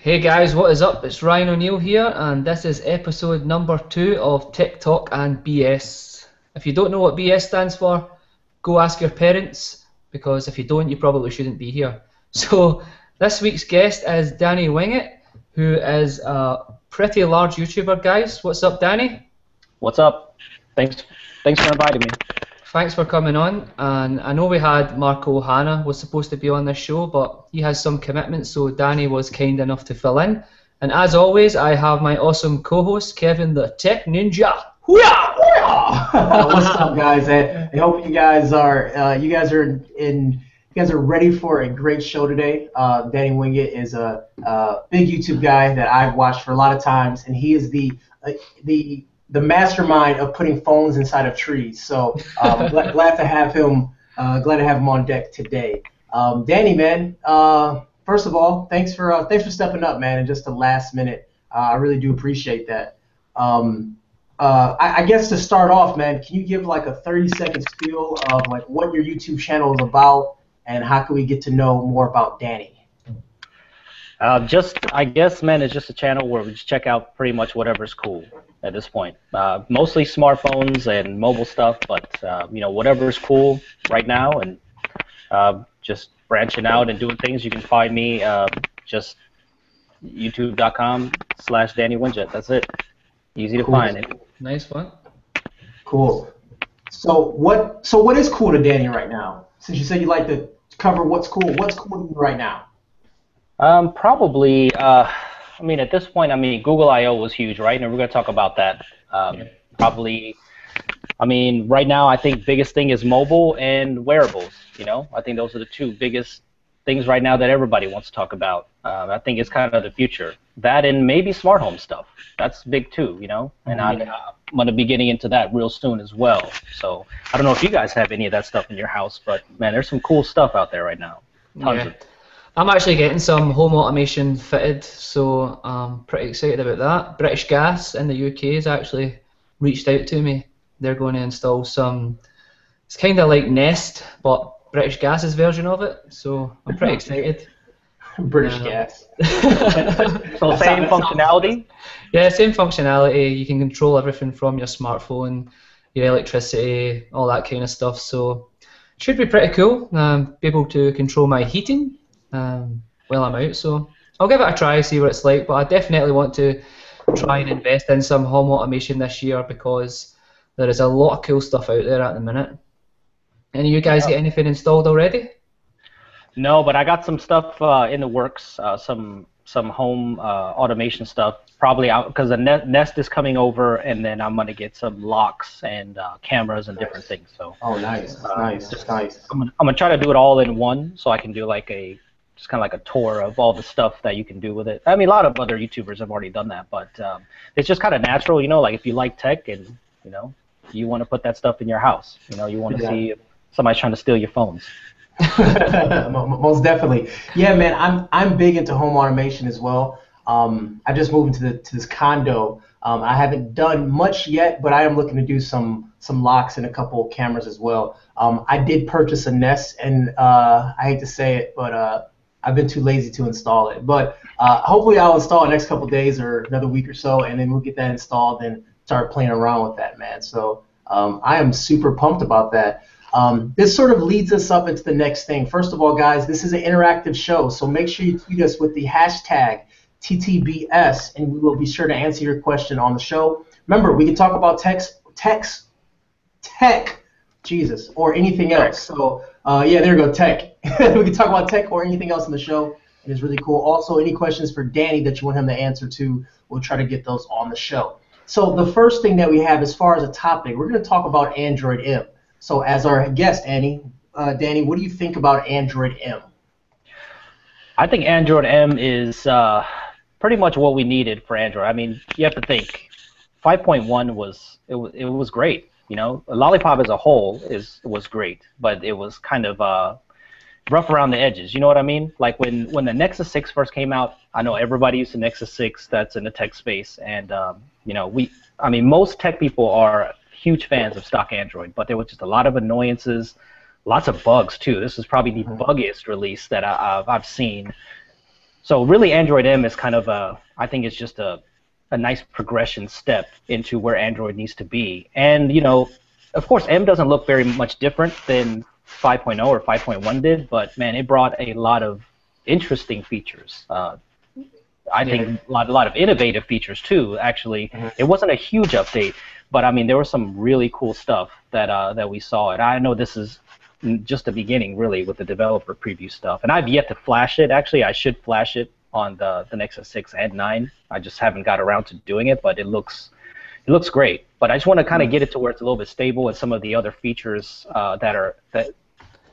Hey guys, what is up? It's Ryan O'Neill here, and this is episode number 2 of TikTok and BS. If you don't know what BS stands for, go ask your parents, because if you don't, you probably shouldn't be here. So, this week's guest is Danny Winget, who is a pretty large YouTuber, guys. What's up, Danny? What's up? Thanks for inviting me. Thanks for coming on, and I know we had Marco Hanna was supposed to be on this show, but he has some commitments, so Danny was kind enough to fill in. And as always, I have my awesome co-host, Kevin the Tech Ninja. Hooyah! Hooyah! What's up, guys? I hope you guys are ready for a great show today. Danny Winget is a big YouTube guy that I've watched for a lot of times, and he is the mastermind of putting phones inside of trees. So glad to have him. Glad to have him on deck today. Danny, man. First of all, thanks for stepping up, man. And just the last minute, I really do appreciate that. I guess to start off, man, can you give like a 30-second spiel of like what your YouTube channel is about and how can we get to know more about Danny? I guess, man, it's just a channel where we just check out pretty much whatever's cool at this point. Mostly smartphones and mobile stuff, but whatever's cool right now, and just branching out and doing things. You can find me just youtube.com/Danny Winget. That's it. Easy to find it. Nice one. Cool. So what is cool to Danny right now? Since you said you like to cover what's cool to you right now? Probably, at this point, Google I/O was huge, right? And we're going to talk about that. Probably, right now, I think biggest thing is mobile and wearables, I think those are the two biggest things right now that everybody wants to talk about. I think it's kind of the future. That and maybe smart home stuff. That's big too, And I'm going to be getting into that real soon as well. So I don't know if you guys have any of that stuff in your house, but, man, there's some cool stuff out there right now. Tons of it. I'm actually getting some home automation fitted, so I'm pretty excited about that. British Gas in the UK has actually reached out to me. They're going to install some, it's kind of like Nest, but British Gas's version of it, so I'm pretty excited. British Gas. So same functionality? Yeah, same functionality. You can control everything from your smartphone, your electricity, all that kind of stuff, so it should be pretty cool. Be able to control my heating while I'm out, so I'll give it a try, see what it's like, but I definitely want to try and invest in some home automation this year because there is a lot of cool stuff out there at the minute. Any of you guys get anything installed already? No, but I got some stuff in the works, some home automation stuff, probably out because the Nest is coming over, and then I'm going to get some locks and cameras and different things. So. Oh, nice. Nice. I'm gonna try to do it all in one, so I can do like just kind of like a tour of all the stuff that you can do with it. A lot of other YouTubers have already done that, but it's just kind of natural, like if you like tech and you want to put that stuff in your house, you want to see if somebody's trying to steal your phones. Most definitely. Yeah, man, I'm big into home automation as well. I just moved into this condo. I haven't done much yet, but I am looking to do some locks and a couple of cameras as well. I did purchase a Nest, and I hate to say it, but I've been too lazy to install it. But hopefully I'll install it next couple of days or another week or so, and then we'll get that installed and start playing around with that, man. So I am super pumped about that. This sort of leads us up into the next thing. First of all, guys, this is an interactive show, so make sure you tweet us with the hashtag TTBS, and we will be sure to answer your question on the show. Remember, we can talk about tech, Jesus, or anything else. So, yeah, there you go, tech. We can talk about tech or anything else in the show. It is really cool. Also, any questions for Danny that you want him to answer to, we'll try to get those on the show. So the first thing that we have as far as a topic, we're going to talk about Android M. So as our guest, Danny, what do you think about Android M? I think Android M is pretty much what we needed for Android. You have to think, 5.1 was great. Lollipop as a whole was great, but it was kind of rough around the edges. You know what I mean? Like when the Nexus 6 first came out, I know everybody used the Nexus 6 that's in the tech space, and most tech people are huge fans of stock Android, but there was just a lot of annoyances, lots of bugs too. This is probably the buggiest release that I've seen So really, Android M is kind of I think it's just a nice progression step into where Android needs to be. And of course, M doesn't look very much different than 5.0 or 5.1 did, but man, it brought a lot of interesting features. I think a lot of innovative features too. Actually, it wasn't a huge update, but I mean there was some really cool stuff that we saw. And I know this is just the beginning, really, with the developer preview stuff. And I've yet to flash it. Actually, I should flash it on the Nexus 6 and 9. I just haven't got around to doing it, but it looks great. But I just want to kind of get it to where it's a little bit stable, and some of the other features that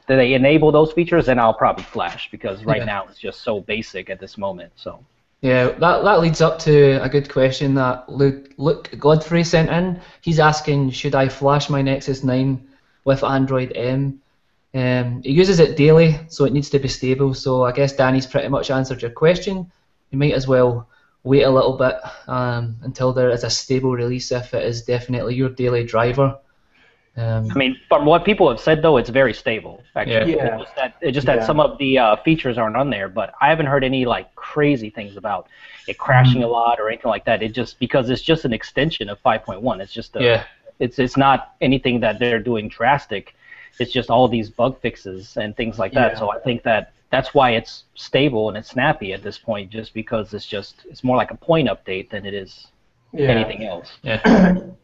they enable those features, then I'll probably flash, because right now it's just so basic at this moment. So. Yeah, that leads up to a good question that Luke Godfrey sent in. He's asking, should I flash my Nexus 9 with Android M? He uses it daily, so it needs to be stable. So I guess Danny's pretty much answered your question. You might as well wait a little bit until there is a stable release if it is definitely your daily driver. I mean, from what people have said, though, it's very stable. Actually, it's just that some of the features aren't on there. But I haven't heard any like crazy things about it crashing a lot or anything like that. It just because it's just an extension of 5.1. It's just it's not anything that they're doing drastic. It's just all these bug fixes and things like that. So I think that's why it's stable and it's snappy at this point, just because it's more like a point update than it is anything else. Android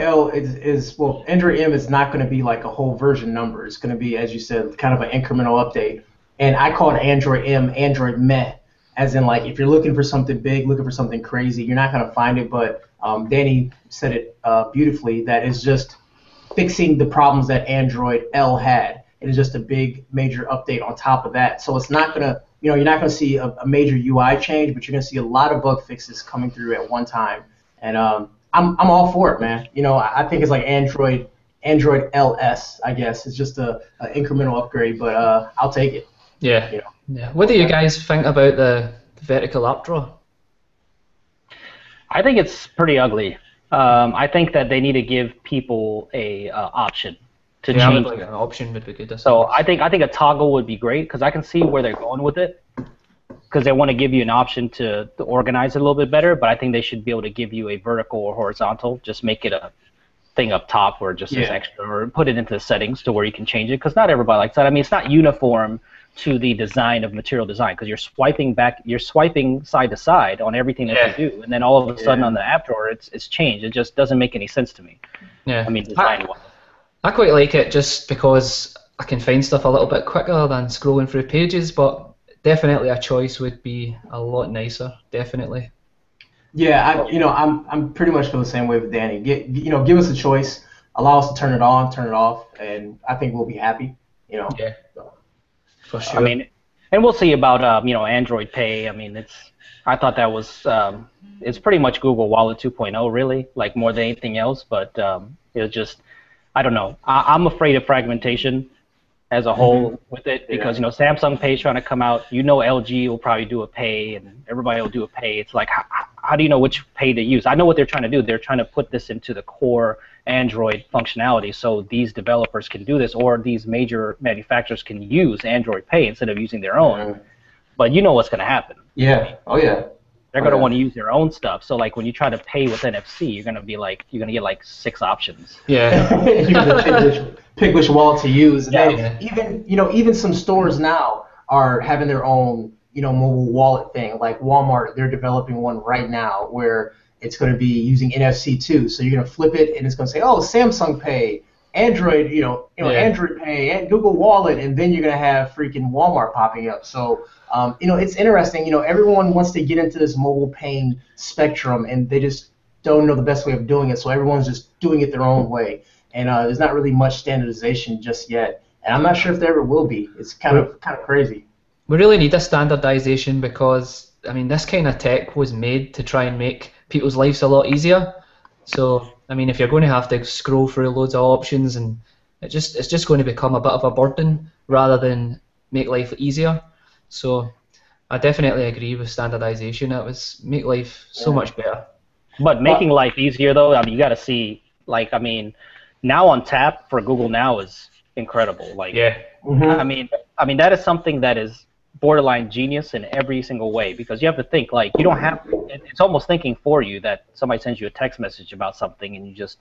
L Android M is not going to be like a whole version number. It's going to be, as you said, kind of an incremental update. And I call it Android M, Android Meh, as in like if you're looking for something big, looking for something crazy, you're not going to find it. But Danny said it beautifully, that is just fixing the problems that Android L had. It is just a big major update on top of that. So it's not going to, you're not going to see a major UI change, but you're going to see a lot of bug fixes coming through at one time. And I'm all for it, man. I think it's like Android LS, I guess. It's just an incremental upgrade, but I'll take it. Yeah. What do you guys think about the vertical up draw? I think it's pretty ugly. I think that they need to give people a option to change. Like an option would be good. So I think a toggle would be great, because I can see where they're going with it, because they want to give you an option to organize it a little bit better. But I think they should be able to give you a vertical or horizontal. Just make it a thing up top where it just says extra, or put it into the settings to where you can change it, because not everybody likes that. I mean, it's not uniform to the design of material design, because you're swiping side to side on everything that you do, and then all of a sudden on the app drawer it's changed. It just doesn't make any sense to me. I mean, design-wise. I quite like it just because I can find stuff a little bit quicker than scrolling through pages, but definitely a choice would be a lot nicer. Definitely. Yeah, I'm pretty much feel the same way with Danny. Give us a choice, allow us to turn it on, turn it off, and I think we'll be happy. Yeah. For sure. I mean, and we'll see about Android Pay. I mean, I thought that was it's pretty much Google Wallet 2.0, really, like more than anything else. But it was just, I don't know. I'm afraid of fragmentation as a whole with it, because Samsung Pay is trying to come out. LG will probably do a Pay, and everybody will do a Pay. It's like, how do you know which Pay to use? I know what they're trying to do. They're trying to put this into the core Android functionality, so these developers can do this, or these major manufacturers can use Android Pay instead of using their own. But you know what's going to happen. Yeah. Oh yeah. They're going to want to use their own stuff. So like when you try to pay with NFC, you're going to get like 6 options. Yeah. You're gonna pick which wallet to use. And even some stores now are having their own mobile wallet thing. Like Walmart, they're developing one right now where it's going to be using NFC too. So you're going to flip it and it's going to say, oh, Samsung Pay, Android, Android Pay, and Google Wallet, and then you're going to have freaking Walmart popping up. So it's interesting. Everyone wants to get into this mobile paying spectrum, and they just don't know the best way of doing it. So everyone's just doing it their own way, and there's not really much standardization just yet. And I'm not sure if there ever will be. It's kind of crazy. We really need a standardization, because I mean, this kind of tech was made to try and make people's lives a lot easier. So I mean, if you're going to have to scroll through loads of options, and it's just going to become a bit of a burden rather than make life easier. So I definitely agree with standardization. It was make life so much better. But making life easier, though, I mean, you got to see, like, I mean, now on tap for Google Now is incredible. Like, I mean, that is something that is borderline genius in every single way, because you have to think, like, you don't have, it's almost thinking for you that somebody sends you a text message about something and you just,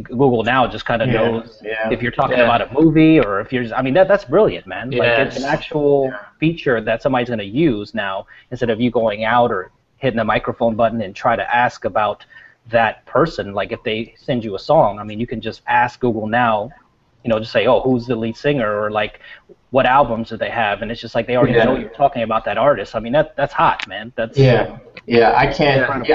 Google now just kind of knows if you're talking about a movie or if you're, I mean, that's brilliant, man. Like, it's an actual feature that somebody's going to use now, instead of you going out or hitting the microphone button and try to ask about that person. Like, if they send you a song, I mean, you can just ask Google now, you know, just say, oh, who's the lead singer, or like, what albums do they have? And it's just like they already know you're talking about that artist. I mean, that's hot, man. That's I can't.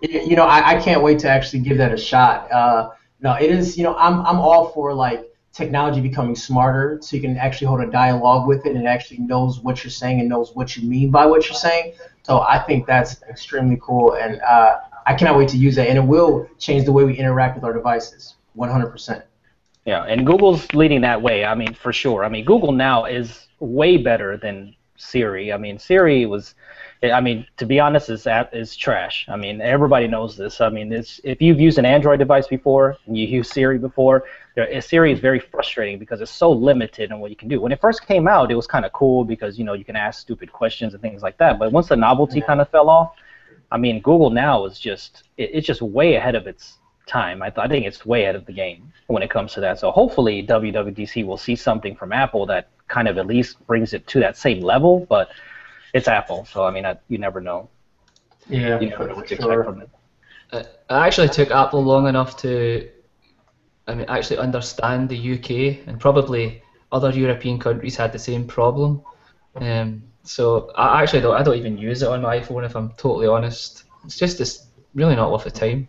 You know, I can't wait to actually give that a shot. No, it is. You know, I'm all for like technology becoming smarter, so you can actually hold a dialogue with it, and it actually knows what you're saying and knows what you mean by what you're saying. So I think that's extremely cool, and I cannot wait to use that, and it will change the way we interact with our devices, 100%. Yeah, and Google's leading that way. I mean, for sure. I mean, Google now is way better than Siri. I mean, Siri was, I mean, to be honest, is trash. I mean, everybody knows this. I mean, if you've used an Android device before and you used Siri before, Siri is very frustrating because it's so limited in what you can do. When it first came out, it was kind of cool because, you know, you can ask stupid questions and things like that. But once the novelty kind of fell off, I mean, Google now is just, it's just way ahead of its time. I think it's way ahead of the game when it comes to that. So hopefully WWDC will see something from Apple that kind of at least brings it to that same level, but it's Apple, so I mean, you never know. Yeah, you never know what to expect from it. I actually took Apple long enough to, I mean, actually understand the UK, and probably other European countries had the same problem. So I actually don't even use it on my iPhone, if I'm totally honest. It's really not worth the time.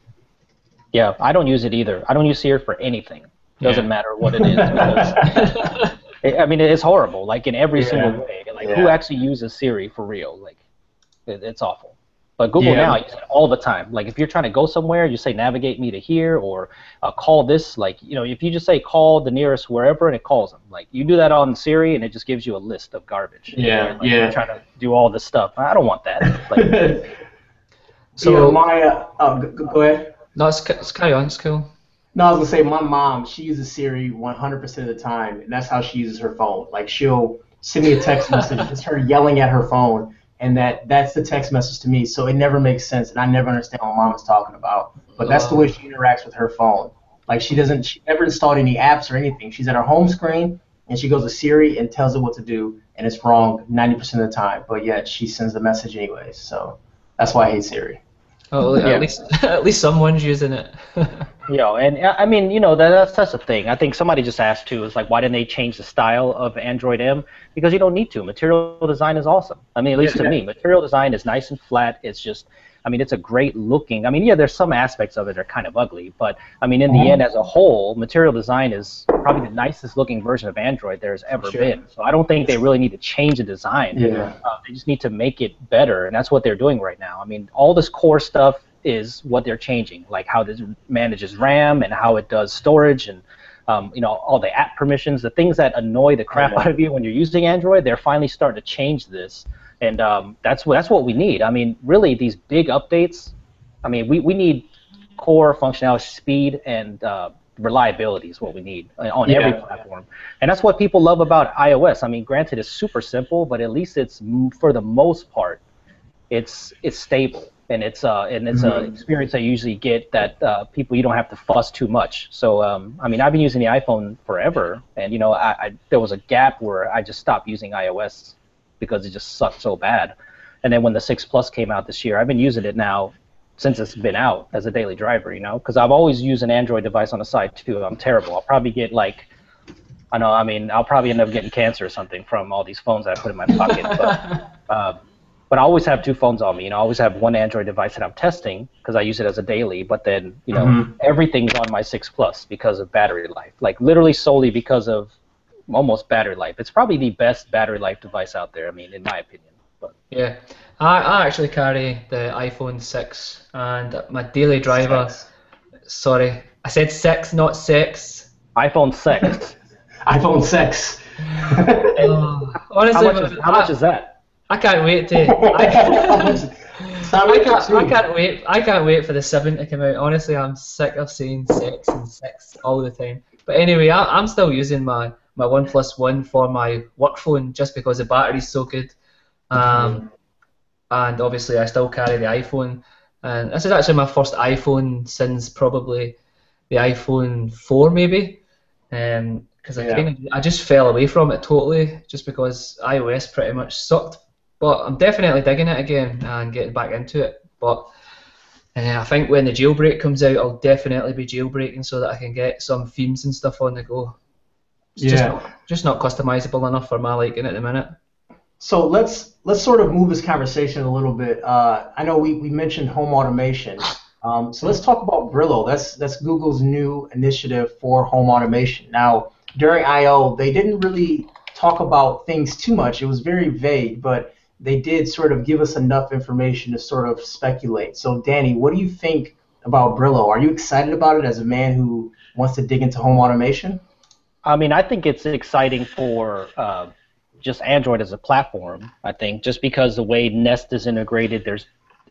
Yeah, I don't use it either. I don't use Siri for anything. Doesn't matter what it is. Because I mean, it's horrible. Like, in every single way. Like, who actually uses Siri for real? Like, it's awful. But Google now, I use it all the time. Like, if you're trying to go somewhere, you say navigate me to here, or call this. Like, you know, if you just say call the nearest wherever, and it calls them. Like, you do that on Siri, and it just gives you a list of garbage. You're trying to do all this stuff. I don't want that. Like, so go ahead. No, it's carry on. It's cool. No, I was gonna say my mom, she uses Siri 100% of the time, and that's how she uses her phone. Like, she'll send me a text message, it's her yelling at her phone, and that's the text message to me. So it never makes sense, and I never understand what mom is talking about. But that's the way she interacts with her phone. Like, she never installed any apps or anything. She's at her home screen, and she goes to Siri and tells it what to do, and it's wrong 90% of the time. But yet she sends the message anyways. So that's why I hate Siri. Oh, at least someone's using it. And I mean, you know, that's the thing. I think somebody just asked too, is like, why didn't they change the style of Android M? Because you don't need to. Material design is awesome. I mean, at least to me, material design is nice and flat. It's just, I mean, it's a great looking. I mean, yeah, there's some aspects of it that are kind of ugly, but I mean, in the end, as a whole, material design is probably the nicest looking version of Android there's ever been. So I don't think they really need to change the design. They just need to make it better, and that's what they're doing right now. I mean, all this core stuff is what they're changing, like how this manages RAM and how it does storage, and you know, all the app permissions, the things that annoy the crap out of you when you're using Android. They're finally starting to change this. And that's what we need. I mean, really, these big updates, I mean, we need core functionality, speed, and reliability is what we need on every platform. And that's what people love about iOS. I mean, granted, it's super simple, but at least it's, for the most part, it's stable. And it's an experience I usually get that you don't have to fuss too much. So, I mean, I've been using the iPhone forever. And, you know, there was a gap where I just stopped using iOS because it just sucked so bad. And then when the 6 Plus came out this year, I've been using it now since it's been out as a daily driver, you know, because I've always used an Android device on the side too. I'm terrible. I'll probably get like, I'll probably end up getting cancer or something from all these phones that I put in my pocket. But I always have two phones on me. You know, I always have one Android device that I'm testing because I use it as a daily. But then, you know, everything's on my 6 Plus because of battery life. Like, literally solely because of almost battery life. It's probably the best battery life device out there, I mean, in my opinion. But yeah, I actually carry the iPhone 6, and my daily driver, sorry, I said 6, not 6. iPhone 6. iPhone 6. Honestly, how much is that? I can't wait to. I can't wait for the 7 to come out. Honestly, I'm sick of saying 6 and 6 all the time. But anyway, I'm still using my my OnePlus One for my work phone just because the battery's so good. And obviously I still carry the iPhone. And this is actually my first iPhone since probably the iPhone 4 maybe. Because I just fell away from it totally just because iOS pretty much sucked. But I'm definitely digging it again and getting back into it. But I think when the jailbreak comes out, I'll definitely be jailbreaking so that I can get some themes and stuff on the go. It's just not customizable enough for my liking at the minute. So let's sort of move this conversation a little bit. I know we mentioned home automation. So let's talk about Brillo. That's Google's new initiative for home automation. Now, during I/O, they didn't really talk about things too much. It was very vague, but they did sort of give us enough information to sort of speculate. So, Danny, what do you think about Brillo? Are you excited about it as a man who wants to dig into home automation? I mean, I think it's exciting for just Android as a platform, I think, just because the way Nest is integrated,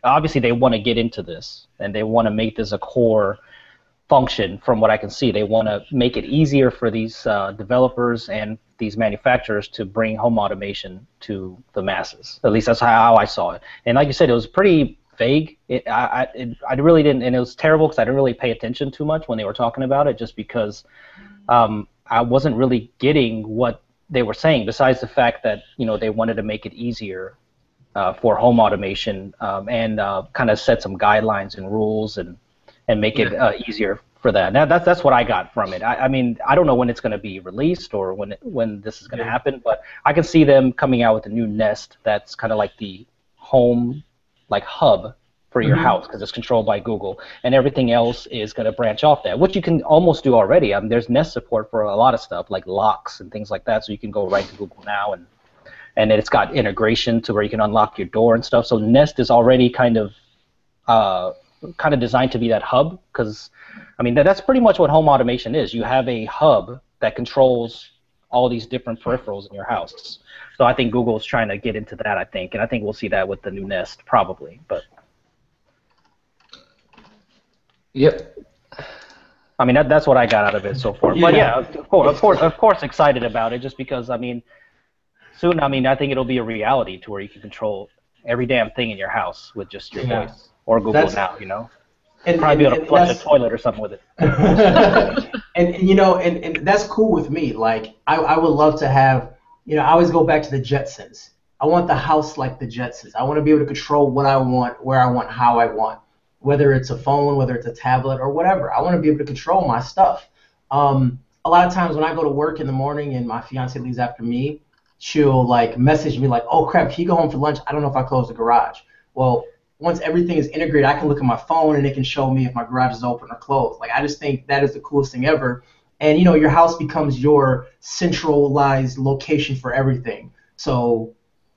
obviously they want to get into this, and they want to make this a core function from what I can see. They want to make it easier for these developers and these manufacturers to bring home automation to the masses. At least that's how I saw it. And like you said, it was pretty vague. I really didn't, and it was terrible because I didn't really pay attention too much when they were talking about it, just because I wasn't really getting what they were saying, besides the fact that they wanted to make it easier for home automation and kind of set some guidelines and rules and make it easier for that. Now that's what I got from it. I mean, I don't know when it's going to be released or when this is going to happen, but I can see them coming out with a new Nest that's kind of like the home hub for your house, because it's controlled by Google, and everything else is going to branch off that, which you can almost do already. I mean, there's Nest support for a lot of stuff like locks and things like that, so you can go right to Google Now, and it's got integration to where you can unlock your door and stuff. So Nest is already kind of designed to be that hub, because I mean that's pretty much what home automation is. You have a hub that controls all these different peripherals in your house. So I think Google's trying to get into that, I think, and I think we'll see that with the new Nest probably. But yep. I mean that's what I got out of it so far. But yeah, of course, excited about it, just because I mean soon, I mean I think it'll be a reality to where you can control every damn thing in your house with just your voice or Google Now, And probably be able to flush a toilet or something with it. and that's cool with me. Like I would love to have, I always go back to the Jetsons. I want the house like the Jetsons. I want to be able to control what I want, where I want, how I want. Whether it's a phone, whether it's a tablet, or whatever. I want to be able to control my stuff. A lot of times when I go to work in the morning and my fiance leaves after me, she'll message me oh crap, can you go home for lunch? I don't know if I closed the garage. Well, once everything is integrated, I can look at my phone and it can show me if my garage is open or closed. I just think that is the coolest thing ever. And your house becomes your centralized location for everything. So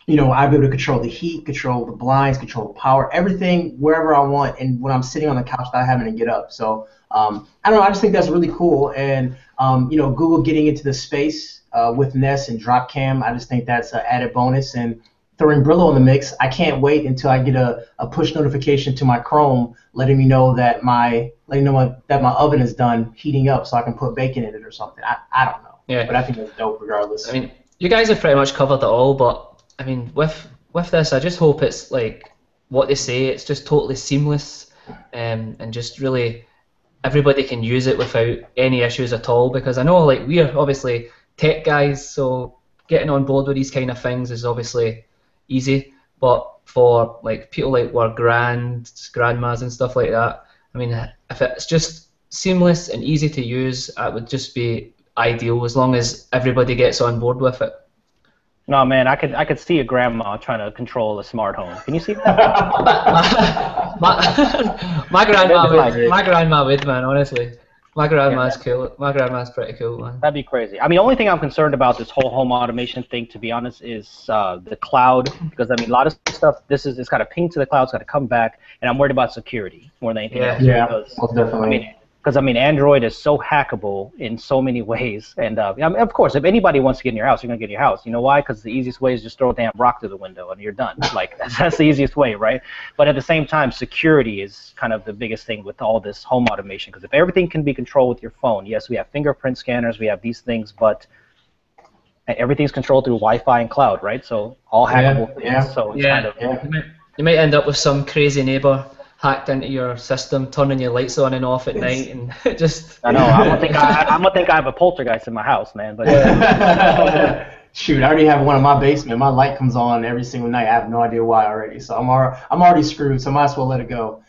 I'll be able to control the heat, control the blinds, control the power, everything wherever I want, and when I'm sitting on the couch without having to get up. So I don't know, I just think that's really cool. And Google getting into the space with Nest and Dropcam, I just think that's an added bonus. And throwing Brillo in the mix, I can't wait until I get a push notification to my Chrome letting me know that my oven is done heating up, so I can put bacon in it or something. I don't know. Yeah. But I think that's dope regardless. I mean, you guys have pretty much covered it all, but I mean, with this, I just hope it's like what they say. It's just totally seamless, and just really everybody can use it without any issues at all. Because I know we are obviously tech guys, so getting on board with these kind of things is obviously easy. But for people our grandmas and stuff like that, I mean, if it's just seamless and easy to use, it would just be ideal as long as everybody gets on board with it. No, man, I could see a grandma trying to control a smart home. Can you see that? my grandma would, man, honestly. My grandma's cool. My grandma's pretty cool, man. That'd be crazy. I mean, the only thing I'm concerned about this whole home automation thing, to be honest, is the cloud. Because I mean, a lot of stuff, it's got to ping to the cloud, it's got to come back, and I'm worried about security more than anything else. Yeah, most definitely. Because I mean, Android is so hackable in so many ways, and I mean, of course, if anybody wants to get in your house, you're gonna get in your house. You know why? Because the easiest way is just throw a damn rock through the window and you're done. That's the easiest way, right? But at the same time, security is kind of the biggest thing with all this home automation. Because if everything can be controlled with your phone, yes, we have fingerprint scanners, we have these things, but everything's controlled through Wi-Fi and cloud, right? So all hackable things. So it's kind of You might end up with some crazy neighbor hacked into your system, turning your lights on and off at night, and just. I know. I'm gonna think I have a poltergeist in my house, man. But shoot, I already have one in my basement. My light comes on every single night. I have no idea why already. So I'm already screwed. So I might as well let it go.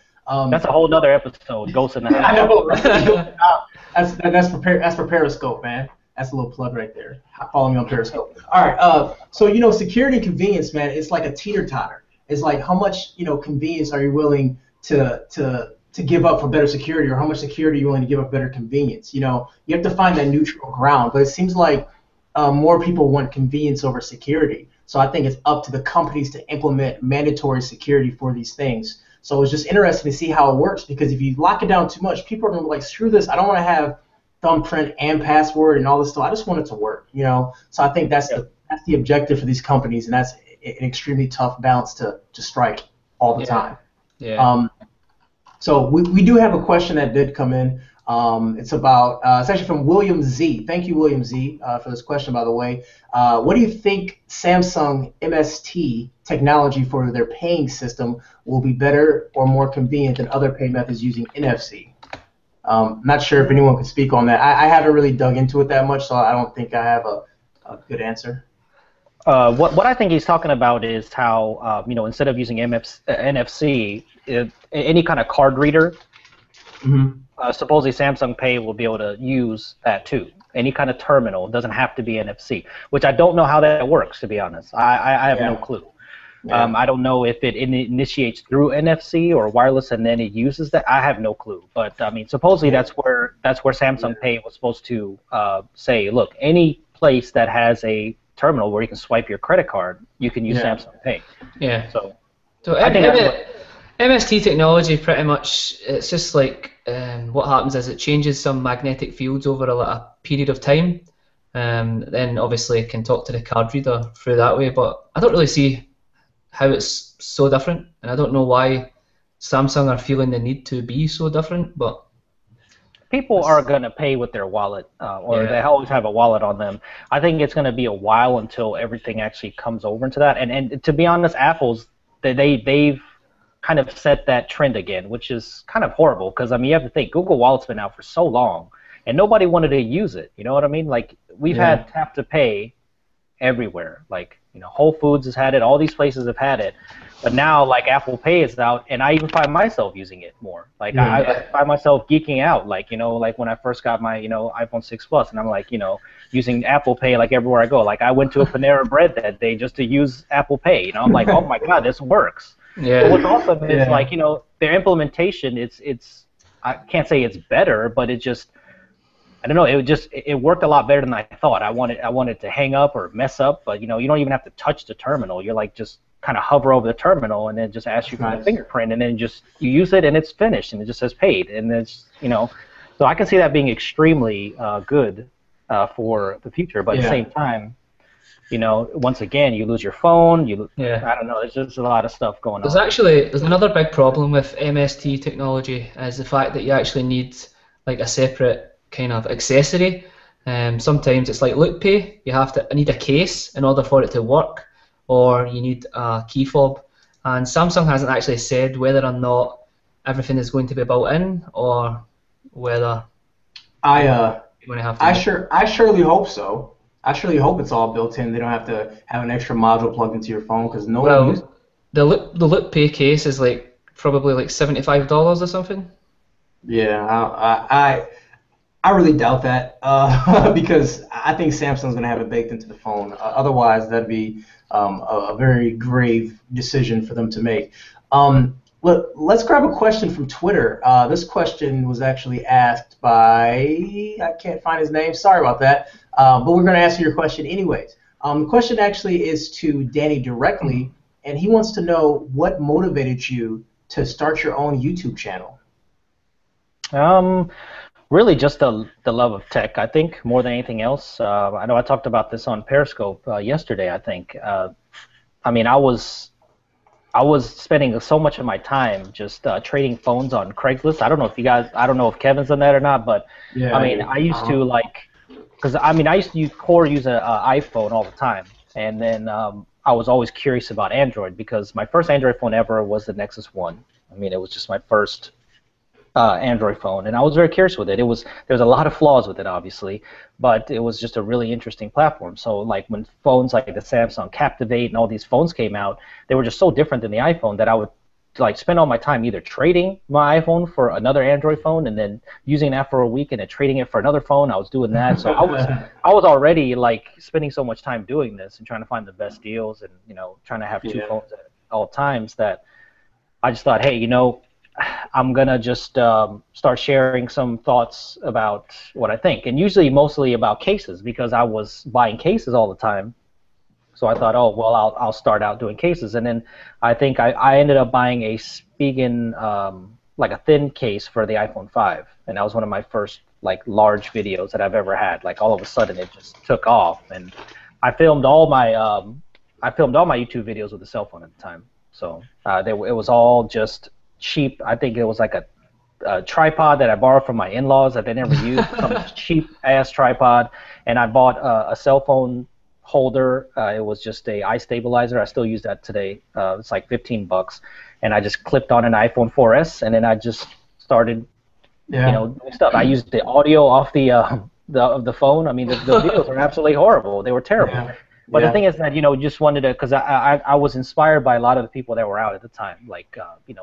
That's a whole nother episode. Ghosts in the house. I know. Right? That's for Periscope, man. That's a little plug right there. Follow me on Periscope. All right. So security and convenience, man. It's like a teeter-totter. It's like how much convenience are you willing to give up for better security, or how much security are you willing to give up for better convenience? You have to find that neutral ground. But it seems like more people want convenience over security. So I think it's up to the companies to implement mandatory security for these things. So it's just interesting to see how it works, because if you lock it down too much, people are going to be like, screw this. I don't want to have thumbprint and password and all this stuff. I just want it to work, So I think that's the objective for these companies, and that's an extremely tough balance to strike all the time. Yeah. So we do have a question that did come in. It's about it's actually from William Z. Thank you, William Z, for this question, by the way. What do you think Samsung MST technology for their paying system will be better or more convenient than other pay methods using NFC? Not sure if anyone can speak on that. I haven't really dug into it that much, so I don't think I have a good answer. What I think he's talking about is how instead of using NFC, any kind of card reader, supposedly Samsung Pay will be able to use that too. Any kind of terminal, it doesn't have to be NFC, which I don't know how that works, to be honest. I have no clue. Yeah. I don't know if it initiates through NFC or wireless and then it uses that. I have no clue. But I mean, supposedly that's where Samsung Pay was supposed to say, look, any place that has a terminal where you can swipe your credit card, you can use Samsung Pay. Yeah. So I think MST technology pretty much, it's just like what happens is it changes some magnetic fields over a period of time. Then obviously it can talk to the card reader through that way, but I don't really see how it's so different, and I don't know why Samsung are feeling the need to be so different, but people are going to pay with their wallet, or they always have a wallet on them. I think it's going to be a while until everything actually comes over into that, and to be honest, Apple's they've kind of set that trend again, which is kind of horrible, because I mean, you have to think, Google Wallet's been out for so long and nobody wanted to use it, you know what I mean? Like, we've had tap to pay everywhere. Like, Whole Foods has had it, all these places have had it, but now like Apple Pay is out, and I even find myself using it more. Like I find myself geeking out, like like when I first got my iPhone 6 Plus, and I'm like using Apple Pay like everywhere I go. Like I went to a Panera Bread that day just to use Apple Pay. I'm like, oh my god, this works. Yeah. But what's awesome is like their implementation. It's I can't say it's better, but it just, I don't know. It worked a lot better than I thought. I wanted to hang up or mess up, but you don't even have to touch the terminal. You're like just kind of hover over the terminal and then just ask you for the fingerprint, and then just you use it and it's finished and it just says paid, and it's so I can see that being extremely good for the future. But at the same time, once again you lose your phone. I don't know. There's just a lot of stuff going on. There's another big problem with MST technology, is the fact that you actually need like a separate kind of accessory. Sometimes it's like Look Pay. You need a case in order for it to work, or you need a key fob. And Samsung hasn't actually said whether or not everything is going to be built in, or whether I surely hope so. I surely hope it's all built in. They don't have to have an extra module plugged into your phone, because no one uses it. The Look Pay case is like probably like $75 or something. Yeah, I really doubt that, because I think Samsung's going to have it baked into the phone. Otherwise, that'd be a very grave decision for them to make. Let's grab a question from Twitter. This question was actually asked by, I can't find his name, sorry about that, but we're going to answer your question anyways. The question actually is to Danny directly, and he wants to know what motivated you to start your own YouTube channel. Really just the love of tech, I think, more than anything else. I know I talked about this on Periscope yesterday, I think. I mean, I was spending so much of my time just trading phones on Craigslist. I don't know if Kevin's done that or not, but I mean, I used to like because I mean I used to use an iPhone all the time, and then I was always curious about Android because my first Android phone ever was the Nexus 1. I mean, it was just my first Android phone, and I was very curious with it. There was a lot of flaws with it, obviously, but it was just a really interesting platform. So like when phones like the Samsung Captivate and all these phones came out, they were just so different than the iPhone that I would like spend all my time either trading my iPhone for another Android phone and then using that for a week and then trading it for another phone. I was doing that, so I was already like spending so much time doing this and trying to find the best deals and trying to have two phones at all times that I just thought, hey, I'm gonna just start sharing some thoughts about what I think, and usually mostly about cases because I was buying cases all the time. So I thought, oh well, I'll start out doing cases, and then I think I ended up buying a Spigen like a thin case for the iPhone 5, and that was one of my first like large videos that I've ever had. Like all of a sudden, it just took off, and I filmed all my YouTube videos with a cell phone at the time. So it was all just cheap. I think it was like a tripod that I borrowed from my in-laws that they never used, some cheap ass tripod, and I bought a cell phone holder. It was just a eye stabilizer. I still use that today. It's like $15, and I just clipped on an iPhone 4S, and then I just started, doing stuff. I used the audio off the phone. I mean, the videos were absolutely horrible. They were terrible. Yeah. But the thing is that just wanted to, because I was inspired by a lot of the people that were out at the time, like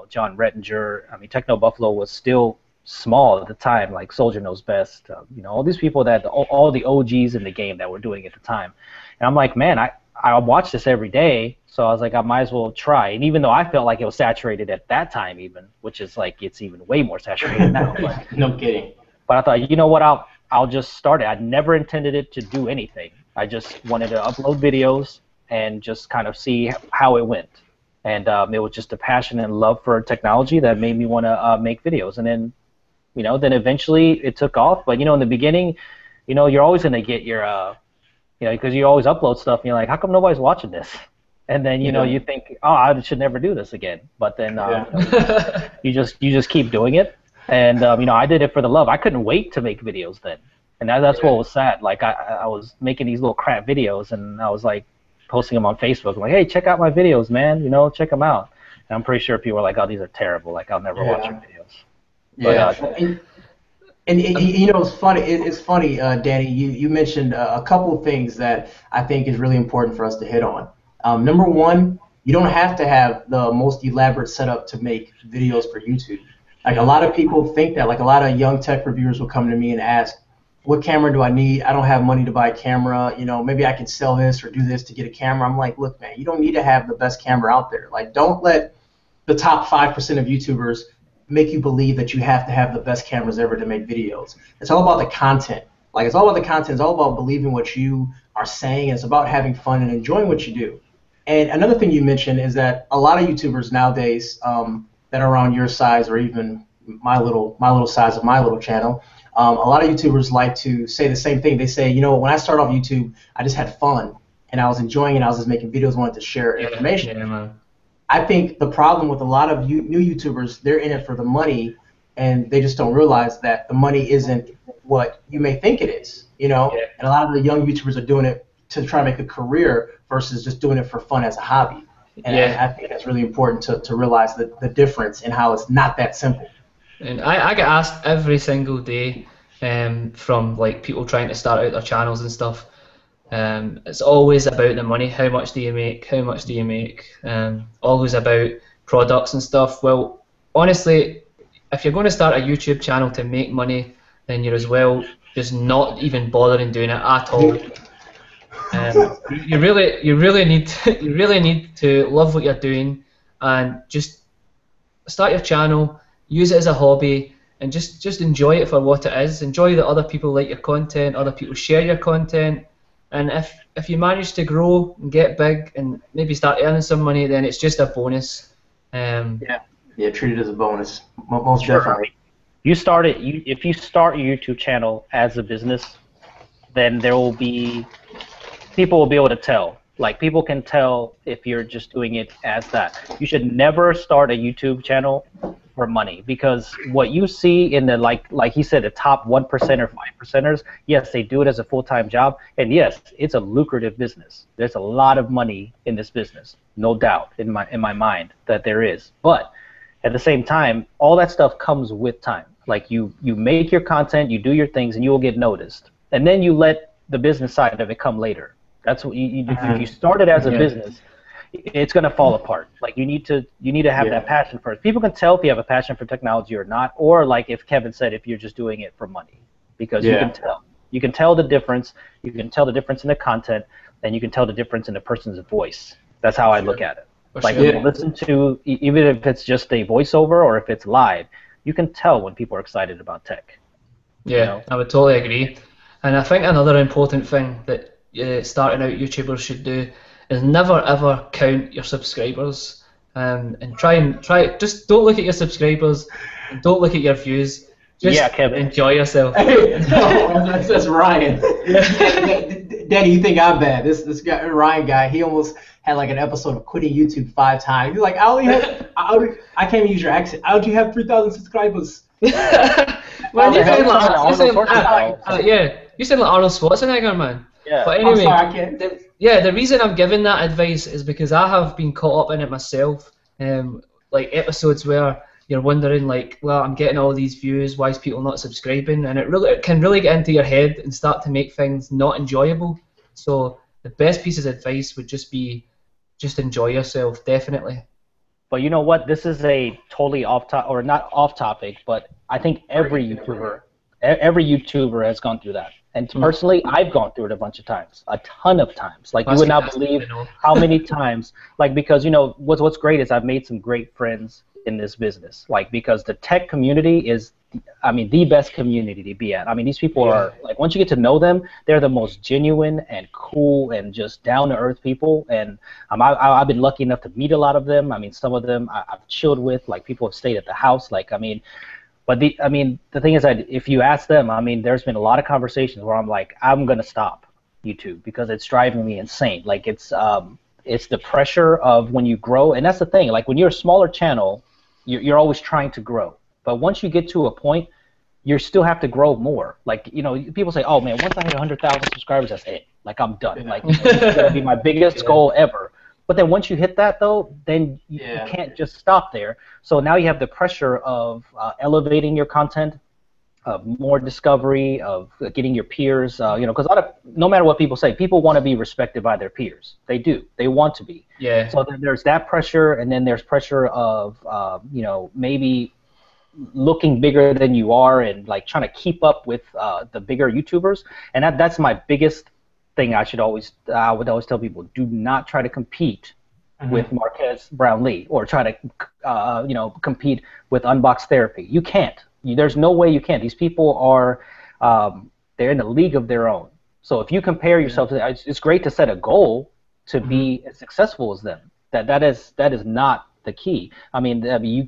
John Rettinger. I mean, Techno Buffalo was still small at the time, like Soldier Knows Best. All these people that all the OGs in the game that were doing it at the time. And I'm like, man, I watch this every day, so I was like, I might as well try. And even though I felt like it was saturated at that time, even, which is like it's even way more saturated now. But, no kidding. But I thought, you know what, I'll just start it. I never intended it to do anything. I just wanted to upload videos and just kind of see how it went. And it was just a passion and love for technology that made me want to make videos. And then, then eventually it took off. But, in the beginning, you're always going to get your, because you always upload stuff and you're like, how come nobody's watching this? And then, you think, oh, I should never do this again. But then you just keep doing it. And, I did it for the love. I couldn't wait to make videos then. And that's what was sad. Like, I was making these little crap videos, and I was, like, posting them on Facebook. I'm like, hey, check out my videos, man. Check them out. And I'm pretty sure people were like, oh, these are terrible. Like, I'll never watch your videos. Yeah. But, and it's funny. It's funny, Danny. You mentioned a couple of things that I think is really important for us to hit on. Number one, you don't have to have the most elaborate setup to make videos for YouTube. Like, a lot of people think that. Like, a lot of young tech reviewers will come to me and ask, what camera do I need? I don't have money to buy a camera. Maybe I can sell this or do this to get a camera. I'm like, look, man, you don't need to have the best camera out there. Like, don't let the top 5% of YouTubers make you believe that you have to have the best cameras ever to make videos. It's all about the content. Like, it's all about the content. It's all about believing what you are saying. It's about having fun and enjoying what you do. And another thing you mentioned is that a lot of YouTubers nowadays that are around your size or even my little size of my little channel, a lot of YouTubers like to say the same thing. They say, when I started off YouTube, I just had fun, and I was enjoying it. I was just making videos, wanted to share information. Yeah, man. I think the problem with a lot of new YouTubers, they're in it for the money, and they just don't realize that the money isn't what you may think it is. And a lot of the young YouTubers are doing it to try to make a career versus just doing it for fun as a hobby. And I think that's really important to realize the difference and how it's not that simple. And I get asked every single day from like people trying to start out their channels and stuff. It's always about the money. How much do you make? How much do you make? Always about products and stuff. Well, honestly, if you're going to start a YouTube channel to make money, then you're as well just not even bothering doing it at all. You really need to love what you're doing and just start your channel. Use it as a hobby and just enjoy it for what it is. Enjoy that other people like your content, other people share your content, and if you manage to grow and get big and maybe start earning some money, then it's just a bonus. Treat it as a bonus, most definitely. If you start your YouTube channel as a business, then people will be able to tell. Like people can tell if you're just doing it as that. You should never start a YouTube channel for money, because what you see in the like he said, the top 1% or 5%ers, yes, they do it as a full-time job, and yes, it's a lucrative business. There's a lot of money in this business, no doubt in my mind that there is. But at the same time, all that stuff comes with time. Like you make your content, you do your things, and you will get noticed, and then you let the business side of it come later. That's what if you start it as a business, it's going to fall apart. Like you need to have that passion first. People can tell if you have a passion for technology or not, or like if Kevin said, if you're just doing it for money, because you can tell. You can tell the difference. You can tell the difference in the content, and you can tell the difference in the person's voice. That's how I look at it. Like listen to, even if it's just a voiceover or if it's live, you can tell when people are excited about tech. Yeah, you know? I would totally agree. And I think another important thing that starting out YouTubers should do is never ever count your subscribers, and just don't look at your subscribers and don't look at your views. Just Kevin. Enjoy yourself. Hey, no, that's Ryan. Danny, you think I'm bad? This guy, Ryan guy, he almost had like an episode of quitting YouTube 5 times. He's like, I can't even use your accent. How do you have 3,000 subscribers? Man, you sound like Arnold Schwarzenegger, man. Yeah. But anyway, I'm sorry, the reason I'm giving that advice is because I have been caught up in it myself. Like episodes where you're wondering, like, well, I'm getting all these views, why is people not subscribing? And it can really get into your head and start to make things not enjoyable. So the best piece of advice would just be, just enjoy yourself, definitely. But you know what? This is a totally not off topic, but I think every YouTuber has gone through that. And personally, I've gone through it a bunch of times, a ton of times. Like, you would not believe how many times. Like, because, you know, what's great is I've made some great friends in this business. Like, because the tech community is, I mean, the best community to be at. I mean, these people are, like, once you get to know them, they're the most genuine and cool and just down-to-earth people. And I've been lucky enough to meet a lot of them. I mean, some of them I've chilled with. Like, people have stayed at the house. Like, I mean... But the thing is that if you ask them, I mean, there's been a lot of conversations where I'm like, I'm gonna stop YouTube because it's driving me insane. Like it's the pressure of when you grow, and that's the thing. Like when you're a smaller channel, you're always trying to grow. But once you get to a point, you still have to grow more. Like, you know, people say, oh man, once I hit 100,000 subscribers, that's it. Like I'm done. Like it's gonna be my biggest goal ever. But then once you hit that, though, then you can't just stop there. So now you have the pressure of elevating your content, of more discovery, of getting your peers. You know, because no matter what people say, people want to be respected by their peers. They do. They want to be. Yeah. So then there's that pressure, and then there's pressure of, you know, maybe looking bigger than you are and like trying to keep up with the bigger YouTubers. And that's my biggest thing. I would always tell people, do not try to compete with Marquez Brownlee or try to you know, compete with Unbox Therapy. You can't. There's no way you can. These people are they're in a league of their own. So if you compare yourself to, it's great to set a goal to be as successful as them. That is not the key. I mean,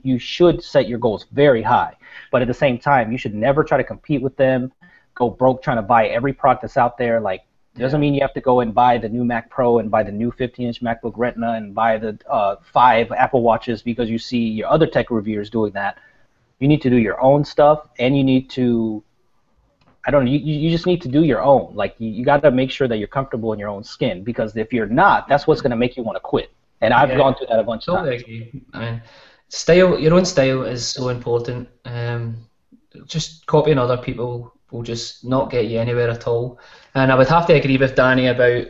you should set your goals very high, but at the same time, you should never try to compete with them. Go broke trying to buy every product that's out there. Like, doesn't mean you have to go and buy the new Mac Pro and buy the new 15-inch MacBook Retina and buy the 5 Apple Watches because you see your other tech reviewers doing that. You need to do your own stuff, and you need to, I don't know, you just need to do your own. Like, you got to make sure that you're comfortable in your own skin, because if you're not, that's what's going to make you want to quit. And I've gone through that a bunch of times. I mean, your own style is so important. Just copying other people will just not get you anywhere at all. And I would have to agree with Danny about,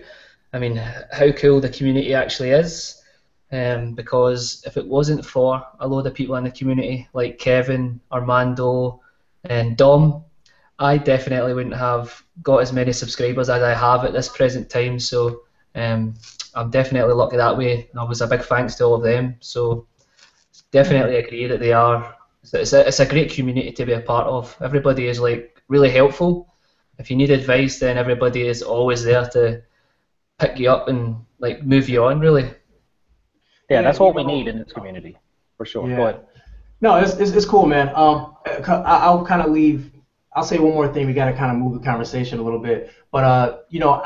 I mean, how cool the community actually is. Because if it wasn't for a load of people in the community, like Kevin, Armando, and Dom, I definitely wouldn't have got as many subscribers as I have at this present time. So I'm definitely lucky that way. And obviously a big thanks to all of them. So definitely agree that they are. It's a great community to be a part of. Everybody is like really helpful. If you need advice, then everybody is always there to pick you up and like move you on, really. Yeah, that's what we need in this community, for sure. Yeah. Go ahead. No, it's cool, man. I'll kind of leave. I'll say one more thing. We got to kind of move the conversation a little bit. But you know,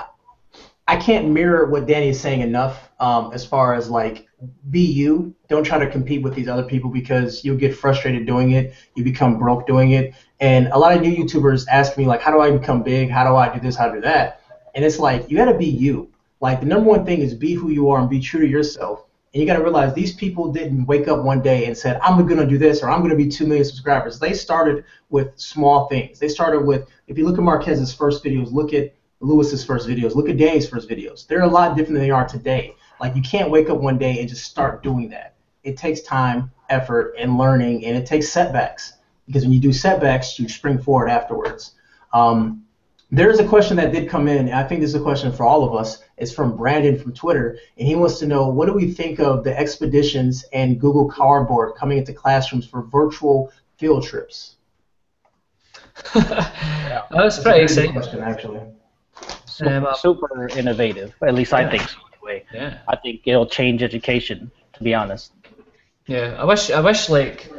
I can't mirror what Danny is saying enough as far as like be you. Don't try to compete with these other people because you'll get frustrated doing it. You become broke doing it. And a lot of new YouTubers ask me like, how do I become big? How do I do this? How do I do that? And it's like you got to be you. Like the number one thing is be who you are and be true to yourself. And you got to realize these people didn't wake up one day and said, I'm going to do this or I'm going to be 2 million subscribers. They started with small things. They started with, if you look at Marquez's first videos, look at Lewis's first videos, look at Danny's first videos. They're a lot different than they are today. Like you can't wake up one day and just start doing that. It takes time, effort, and learning, and it takes setbacks. Because when you do setbacks, you spring forward afterwards. There's a question that did come in, and I think this is a question for all of us. It's from Brandon from Twitter, and he wants to know, what do we think of the expeditions and Google Cardboard coming into classrooms for virtual field trips? That was pretty exciting. Question, actually. Super innovative. At least I think so. Anyway, yeah. I think it'll change education. To be honest. Yeah, I wish like,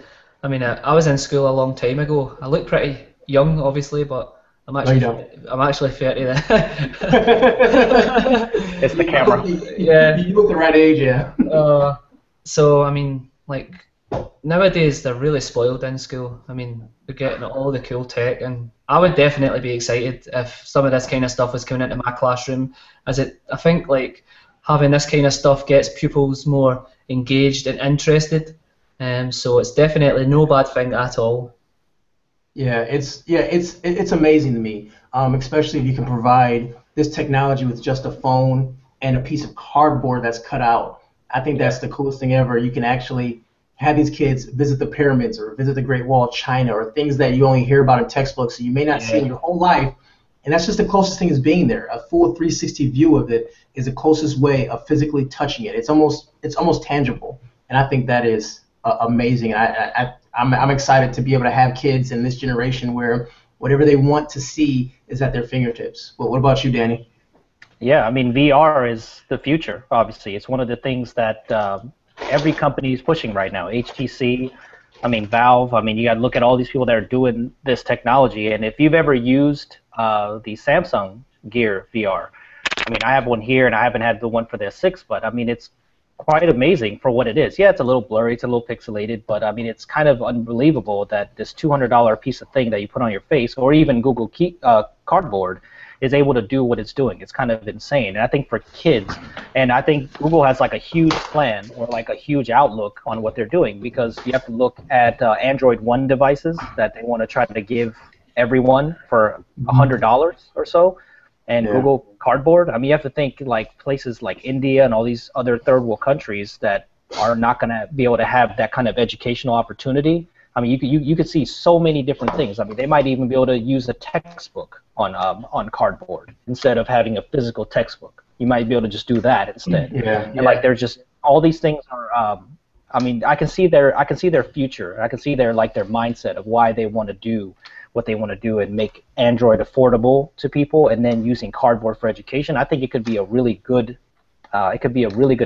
I mean, I was in school a long time ago. I look pretty young, obviously, but I'm actually 30 then. It's the camera. Yeah. You look the right age, yeah. So I mean, like nowadays they're really spoiled in school. I mean, they're getting all the cool tech, and I would definitely be excited if some of this kind of stuff was coming into my classroom. I think like having this kind of stuff gets pupils more engaged and interested. So it's definitely no bad thing at all. Yeah, it's amazing to me, especially if you can provide this technology with just a phone and a piece of cardboard that's cut out. I think that's the coolest thing ever. You can actually have these kids visit the pyramids or visit the Great Wall of China or things that you only hear about in textbooks that you may not see in your whole life. And that's just the closest thing is being there. A full 360 view of it is the closest way of physically touching it. It's almost tangible, and I think that is amazing. I'm excited to be able to have kids in this generation where whatever they want to see is at their fingertips. But what about you, Danny? Yeah, I mean, VR is the future, obviously. It's one of the things that every company is pushing right now. HTC, I mean, Valve, I mean, you got to look at all these people that are doing this technology. And if you've ever used the Samsung Gear VR, I mean, I have one here, and I haven't had the one for the S6, but, I mean, it's quite amazing for what it is. Yeah, it's a little blurry, it's a little pixelated, but I mean, it's kind of unbelievable that this $200 piece of thing that you put on your face, or even Google Cardboard, is able to do what it's doing. It's kind of insane. And I think for kids, and I think Google has like a huge plan or like a huge outlook on what they're doing, because you have to look at Android One devices that they want to try to give everyone for $100 or so. And Google Cardboard, I mean, you have to think like places like India and all these other third world countries that are not going to be able to have that kind of educational opportunity. I mean, you could see so many different things. I mean, they might even be able to use a textbook on cardboard instead of having a physical textbook. You might be able to just do that instead. And like, there's just all these things are. I mean, I can see their future. I can see their mindset of why they want to do what they want to do and make Android affordable to people, and then using cardboard for education. I think it could be a really good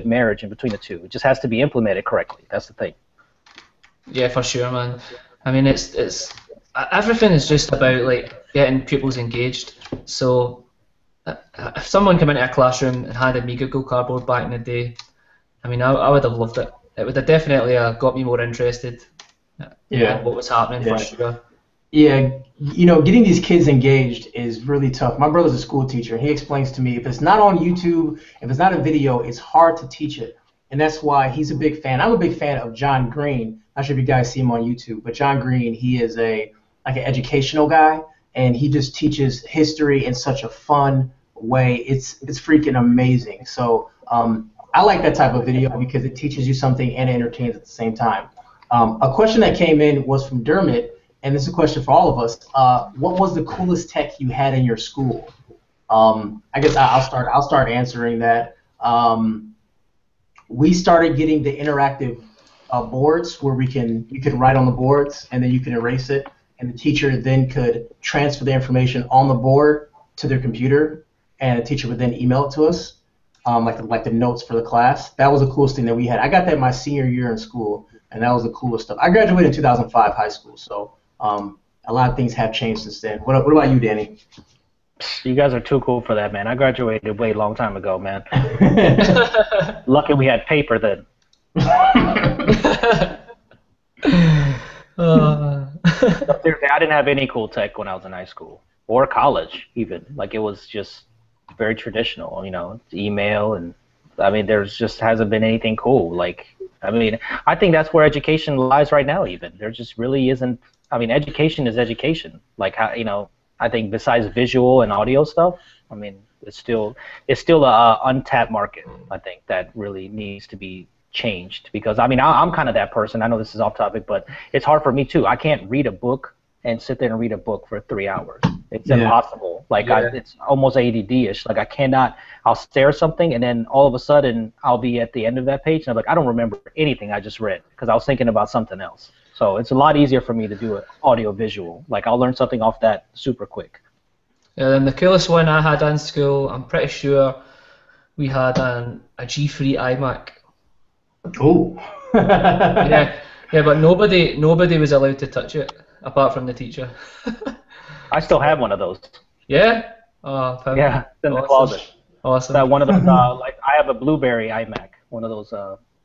marriage in between the two. It just has to be implemented correctly. That's the thing. Yeah, for sure, man. I mean, it's everything is just about like getting pupils engaged. So if someone came into a classroom and handed me Google Cardboard back in the day, I mean, I would have loved it. It would have definitely got me more interested in what was happening, for sure. Yeah, you know, getting these kids engaged is really tough. My brother's a school teacher, and he explains to me if it's not on YouTube, if it's not a video, it's hard to teach it. And that's why he's a big fan. I'm a big fan of John Green. Not sure if you guys see him on YouTube, but John Green, he is an educational guy, and he just teaches history in such a fun way. It's freaking amazing. So I like that type of video because it teaches you something and entertains at the same time. A question that came in was from Dermot, and this is a question for all of us. What was the coolest tech you had in your school? I guess I'll start answering that. We started getting the interactive boards where you can write on the boards and then you can erase it, and the teacher then could transfer the information on the board to their computer, and the teacher would then email it to us, like the notes for the class. That was the coolest thing that we had. I got that my senior year in school, and that was the coolest stuff. I graduated in 2005 high school, so a lot of things have changed since then. What about you, Danny? You guys are too cool for that, man. I graduated way long time ago, man. Lucky we had paper then. Seriously, I didn't have any cool tech when I was in high school or college, even. Like, it was just very traditional, you know, email, and I mean, there's just hasn't been anything cool. Like, I mean, I think that's where education lies right now. Even there just really isn't. I mean, education is education. Like, how, you know, I think besides visual and audio stuff, I mean, it's still a untapped market. I think that really needs to be changed, because I mean, I'm kind of that person. I know this is off topic, but it's hard for me too. I can't read a book and sit there and read a book for 3 hours. It's impossible. Like, it's almost ADD-ish. Like, I cannot. I'll stare at something, and then all of a sudden I'll be at the end of that page, and I'm like, I don't remember anything I just read because I was thinking about something else. So it's a lot easier for me to do it audio visual. Like, I'll learn something off that super quick. Yeah, and the coolest one I had in school, I'm pretty sure we had a G3 iMac. Ooh. yeah, but nobody was allowed to touch it apart from the teacher. I still have one of those. Yeah? Oh, yeah, it's in the closet. Awesome. That one of those, like, I have a Blueberry iMac, one of those,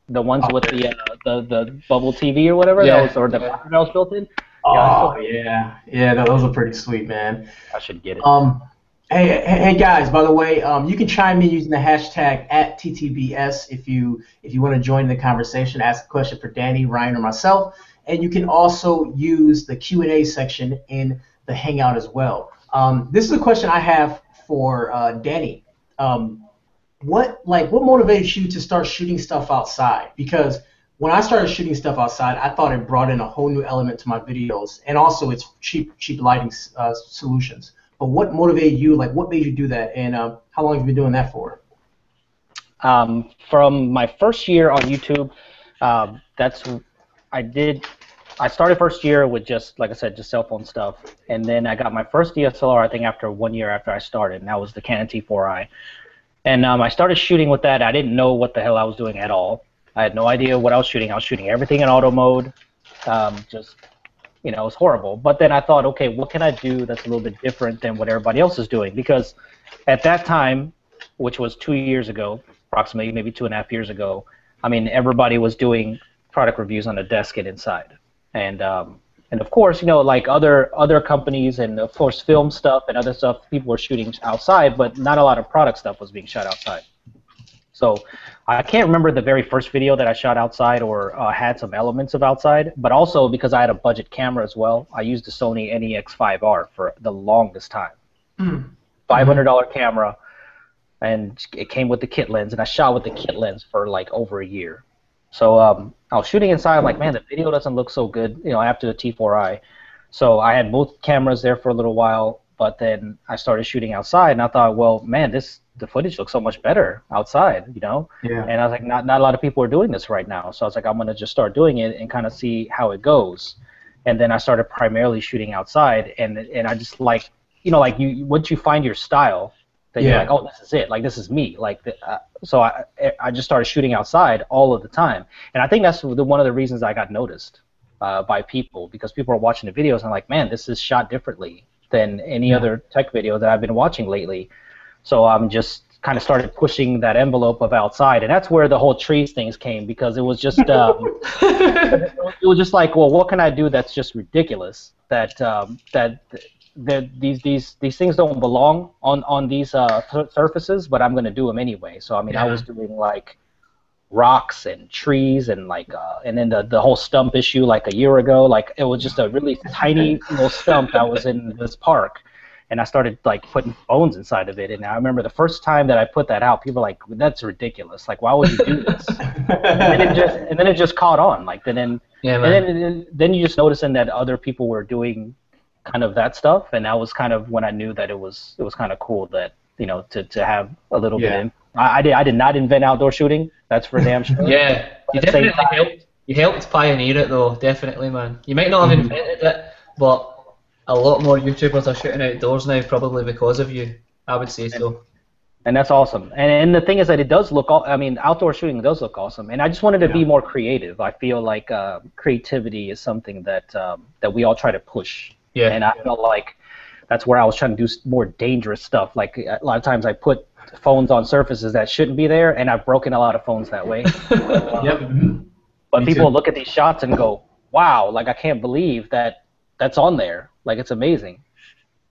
the ones with the bubble TV or whatever, or the that was built in. Oh, yeah, no, those are pretty sweet, man. I should get it. Hey guys, by the way, you can chime in using the hashtag @TTBS if you want to join the conversation, ask a question for Danny, Ryan, or myself, and you can also use the Q&A section in the Hangout as well. This is a question I have for Danny. What motivated you to start shooting stuff outside? Because when I started shooting stuff outside, I thought it brought in a whole new element to my videos, and also it's cheap lighting solutions. But what motivated you? Like, what made you do that, and how long have you been doing that for? From my first year on YouTube, I started first year with just, like I said, just cell phone stuff, and then I got my first DSLR, I think, after 1 year after I started, and that was the Canon T4i. And I started shooting with that. I didn't know what the hell I was doing at all. I had no idea what I was shooting. I was shooting everything in auto mode. Just, you know, it was horrible. But then I thought, okay, what can I do that's a little bit different than what everybody else is doing? Because at that time, which was 2 years ago, approximately, maybe 2.5 years ago, I mean, everybody was doing product reviews on a desk and inside. And of course, you know, like other companies and, of course, film stuff and other stuff, people were shooting outside, but not a lot of product stuff was being shot outside. So I can't remember the very first video that I shot outside or had some elements of outside, but also because I had a budget camera as well, I used the Sony NEX5R for the longest time. $500 camera, and it came with the kit lens, and I shot with the kit lens for like over a year. So I was shooting inside, I'm like, man, the video doesn't look so good, you know, after the T4i. So I had both cameras there for a little while, but then I started shooting outside, and I thought, well, man, the footage looks so much better outside, you know? Yeah. And I was like, not a lot of people are doing this right now. So I was like, I'm going to just start doing it and kind of see how it goes. And then I started primarily shooting outside, and I just like, you know, like once you find your style, then you're like, oh, this is it. Like, this is me. Like, so I just started shooting outside all of the time. And I think that's one of the reasons I got noticed by people, because people are watching the videos and like, man, this is shot differently than any other tech video that I've been watching lately. So I'm just kind of started pushing that envelope of outside, and that's where the whole trees things came, because it was just it was just like, well, what can I do that's just ridiculous, that these things don't belong on these surfaces, but I'm going to do them anyway. So I mean, I was doing like rocks and trees and like and then the whole stump issue like a year ago, like it was just a really tiny little stump that was in this park. And I started like putting bones inside of it, and I remember the first time that I put that out, people were like, "That's ridiculous! Like, why would you do this?" and then it just caught on. Like then you just noticing that other people were doing kind of that stuff, and that was kind of when I knew that it was kind of cool that, you know, to have a little bit of. I did not invent outdoor shooting. That's for damn sure. Yeah, you definitely helped. You helped pioneer it though, definitely, man. You might not have invented it, but a lot more YouTubers are shooting outdoors now, probably because of you. I would say so. And that's awesome. And the thing is that it does look, I mean, outdoor shooting does look awesome. And I just wanted to be more creative. I feel like creativity is something that we all try to push. Yeah. And I feel like that's where I was trying to do more dangerous stuff. Like a lot of times I put phones on surfaces that shouldn't be there, and I've broken a lot of phones that way. Yep. But Me people too. look at these shots and go, wow, like I can't believe that's on there. Like it's amazing.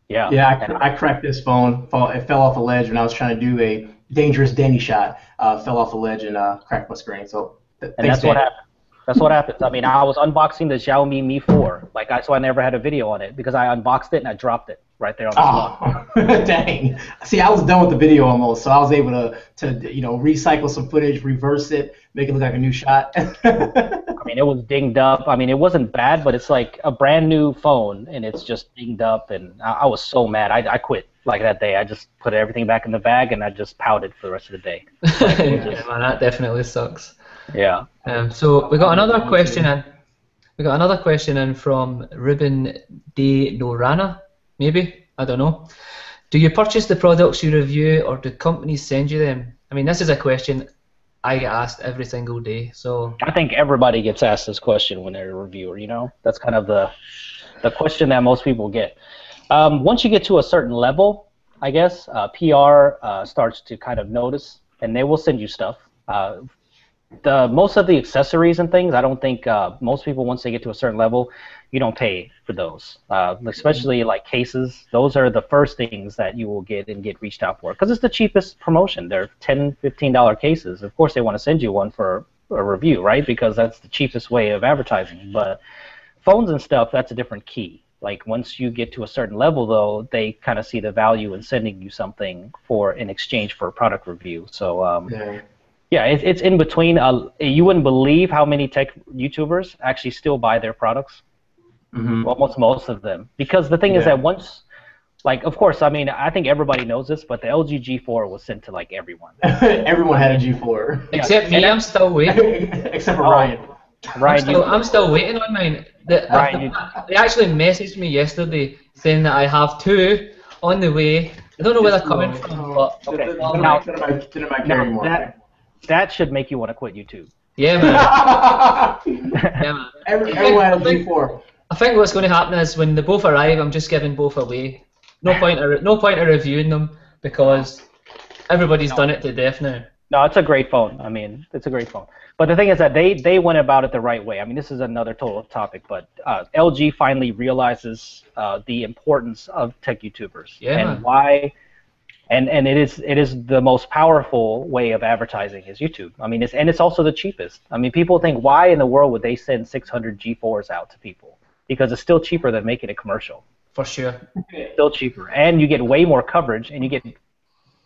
Yeah. Yeah, I cracked this phone. It fell off a ledge when I was trying to do a dangerous Denny shot. Fell off a ledge and cracked my screen. So And thanks, that's what Danny. happened. That's what happens. I mean, I was unboxing the Xiaomi Mi 4. Like, so I never had a video on it because I unboxed it and I dropped it right there on the spot. Oh, dang. See, I was done with the video almost, so I was able to recycle some footage, reverse it, make it look like a new shot. I mean, it was dinged up. I mean, it wasn't bad, but it's like a brand new phone and it's just dinged up. And I was so mad. I quit like that day. I just put everything back in the bag and I just pouted for the rest of the day. Like, Yeah, man, that definitely sucks. yeah. So we got another question in. We got another question in from Ruben de Norana, maybe, I don't know. Do you purchase the products you review, or do companies send you them? I mean, this is a question I get asked every single day. So I think everybody gets asked this question when they're a reviewer. You know, that's kind of the question that most people get. Once you get to a certain level, I guess PR starts to kind of notice, and they will send you stuff. Most of the accessories and things, I don't think most people, once they get to a certain level, you don't pay for those. Especially like cases, those are the first things that you will get and get reached out for because it's the cheapest promotion. They're $10, $15 cases. Of course, they want to send you one for a review, right? Because that's the cheapest way of advertising. But phones and stuff, that's a different key. Like once you get to a certain level, though, they kind of see the value in sending you something in exchange for a product review. So yeah, it's in between. You wouldn't believe how many tech YouTubers actually still buy their products. Mm-hmm. Almost most of them. Because the thing is that once, like, of course, I mean, I think everybody knows this, but the LG G4 was sent to, like, everyone. Everyone had a G4. except me, I'm still waiting. Except for Ryan. Ryan, I'm still waiting on mine. They actually messaged me yesterday saying that I have two on the way. I don't know where they're coming from, but okay. Now, that should make you want to quit YouTube. yeah, man. Yeah, man. Everyone had a G4. I think what's going to happen is when they both arrive, I'm just giving both away. No point of reviewing them because everybody's done it to death now. No, it's a great phone. I mean, it's a great phone. But the thing is that they went about it the right way. I mean, this is another total topic, but LG finally realizes the importance of tech YouTubers and why. And it is the most powerful way of advertising is YouTube. I mean, it's also the cheapest. I mean, people think, why in the world would they send 600 G4s out to people? Because it's still cheaper than making a commercial. For sure. Still cheaper, and you get way more coverage, and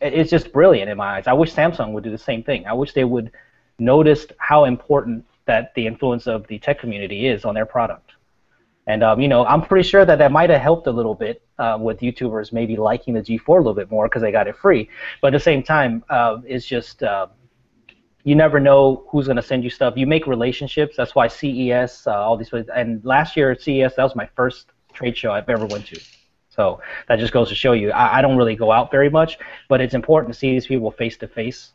it's just brilliant in my eyes. I wish Samsung would do the same thing. I wish they would notice how important that the influence of the tech community is on their product. And I'm pretty sure that might have helped a little bit with YouTubers maybe liking the G4 a little bit more because they got it free. But at the same time, it's just you never know who's going to send you stuff. You make relationships. That's why CES, all these places. And last year at CES, that was my first trade show I've ever went to. So that just goes to show you, I don't really go out very much, but it's important to see these people face to face.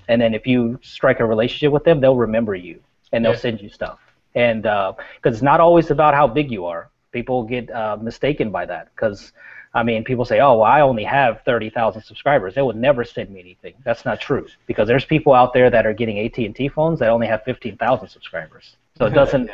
And then if you strike a relationship with them, they'll remember you and they'll send you stuff. And because it's not always about how big you are. People get mistaken by that because, I mean, people say, oh, well, I only have 30,000 subscribers. They would never send me anything. That's not true because there's people out there that are getting AT&T phones that only have 15,000 subscribers. So it doesn't,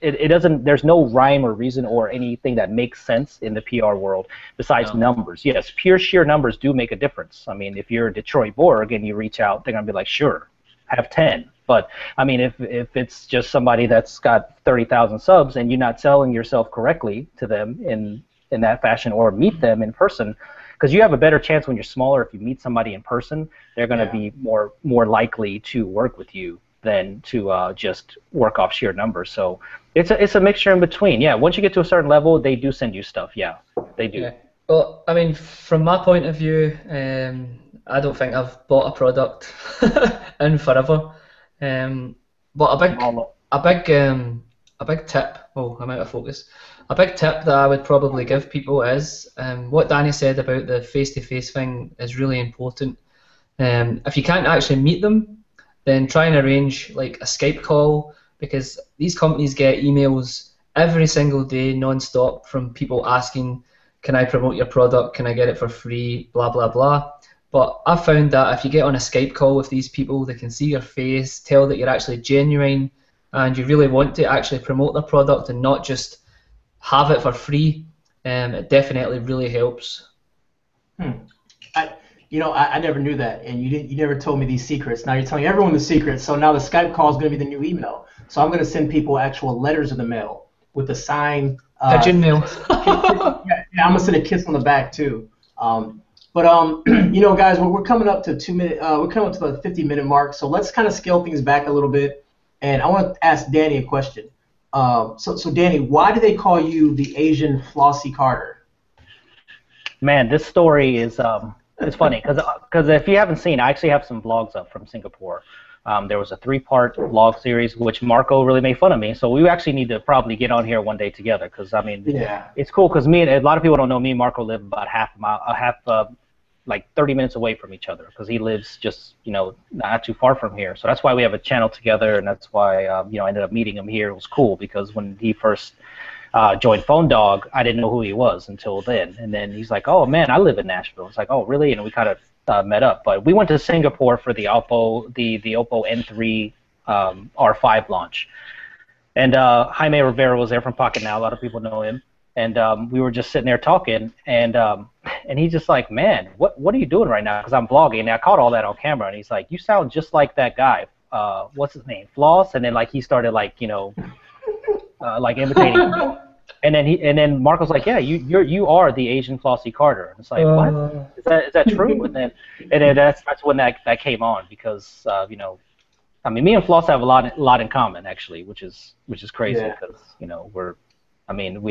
it doesn't, there's no rhyme or reason or anything that makes sense in the PR world besides numbers. Yes, pure sheer numbers do make a difference. I mean, if you're Detroit Borg and you reach out, they're going to be like, sure, have 10. But, I mean, if it's just somebody that's got 30,000 subs and you're not selling yourself correctly to them in that fashion or meet them in person, because you have a better chance when you're smaller if you meet somebody in person, they're going to be more likely to work with you than to just work off sheer numbers. So it's a mixture in between. Yeah, once you get to a certain level, they do send you stuff. Yeah, they do. Yeah. Well, I mean, from my point of view, I don't think I've bought a product in forever. But a big tip. Oh, I'm out of focus. A big tip that I would probably give people is what Danny said about the face-to-face thing is really important. If you can't actually meet them, then try and arrange like a Skype call because these companies get emails every single day non-stop from people asking can I promote your product? Can I get it for free? Blah, blah, blah. But I've found that if you get on a Skype call with these people, they can see your face, tell that you're actually genuine, and you really want to actually promote their product and not just have it for free. It definitely really helps. I never knew that, and you never told me these secrets. Now you're telling everyone the secrets. So now the Skype call is going to be the new email. So I'm going to send people actual letters in the mail with a sign. Pigeon mail. Yeah, I'm going to send a kiss on the back too. Guys, we're coming up to 2 minutes. We're coming up to the 50-minute mark. So let's kind of scale things back a little bit. And I want to ask Danny a question. So Danny, why do they call you the Asian Flossie Carter? Man, this story is it's funny because if you haven't seen, I actually have some vlogs up from Singapore. There was a 3-part vlog series which Marco really made fun of me. So we actually need to probably get on here one day together because it's cool because a lot of people don't know me and Marco live about like 30 minutes away from each other because he lives just not too far from here. So that's why we have a channel together, and that's why I ended up meeting him here. It was cool because when he first joined Phone Dog, I didn't know who he was until then. And then he's like, "Oh man, I live in Nashville." It's like, "Oh really?" And we kind of met up. But we went to Singapore for the Oppo N3 R5 launch, and Jaime Rivera was there from Pocket Now. A lot of people know him. And we were just sitting there talking, and he's just like, "Man, what are you doing right now?" Because I'm vlogging, and I caught all that on camera. And he's like, "You sound just like that guy. What's his name? Floss?" And then like he started like like imitating. And then Marco's like, "Yeah, you are the Asian Flossie Carter." And it's like, what? Is that true? And then that's when that came on because me and Floss have a lot in common actually, which is crazy because we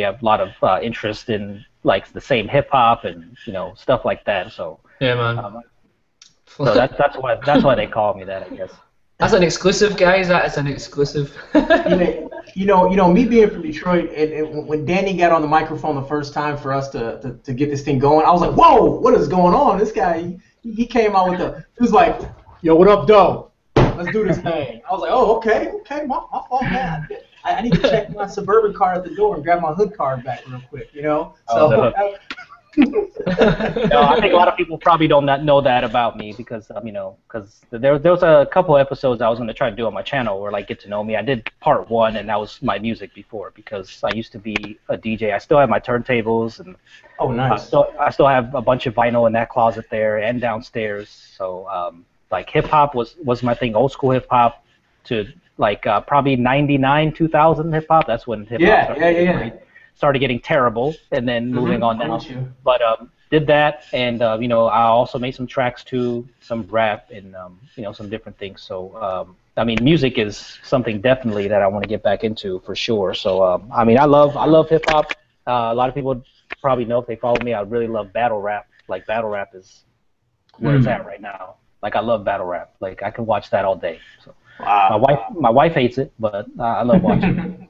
have a lot of interest in like the same hip hop and stuff like that. So yeah, man. So that's why they call me that, I guess. That's an exclusive, guys. That is an exclusive. Me being from Detroit, and when Danny got on the microphone the first time for us to get this thing going, I was like, "Whoa, what is going on?" This guy, he came out he was like, "Yo, what up, doe? Let's do this thing." I was like, "Oh, okay, my fault, man. I need to check my Suburban card at the door and grab my hood card back real quick, So. No, I think a lot of people probably don't know that about me because because there was a couple episodes I was going to try to do on my channel where like get to know me. I did part 1 and that was my music before because I used to be a DJ. I still have my turntables and nice. I still have a bunch of vinyl in that closet there and downstairs. So like hip hop was my thing, old school hip hop to like probably 99, 2000 hip hop. That's when hip hop started getting terrible, and then moving on now. But did that, and I also made some tracks too, some rap, and some different things. So music is something definitely that I want to get back into for sure. So I love hip hop. A lot of people probably know if they follow me. I really love battle rap. Like battle rap is where it's at right now. Like I love battle rap. Like I can watch that all day. So. Wow. My wife hates it, but I love watching it.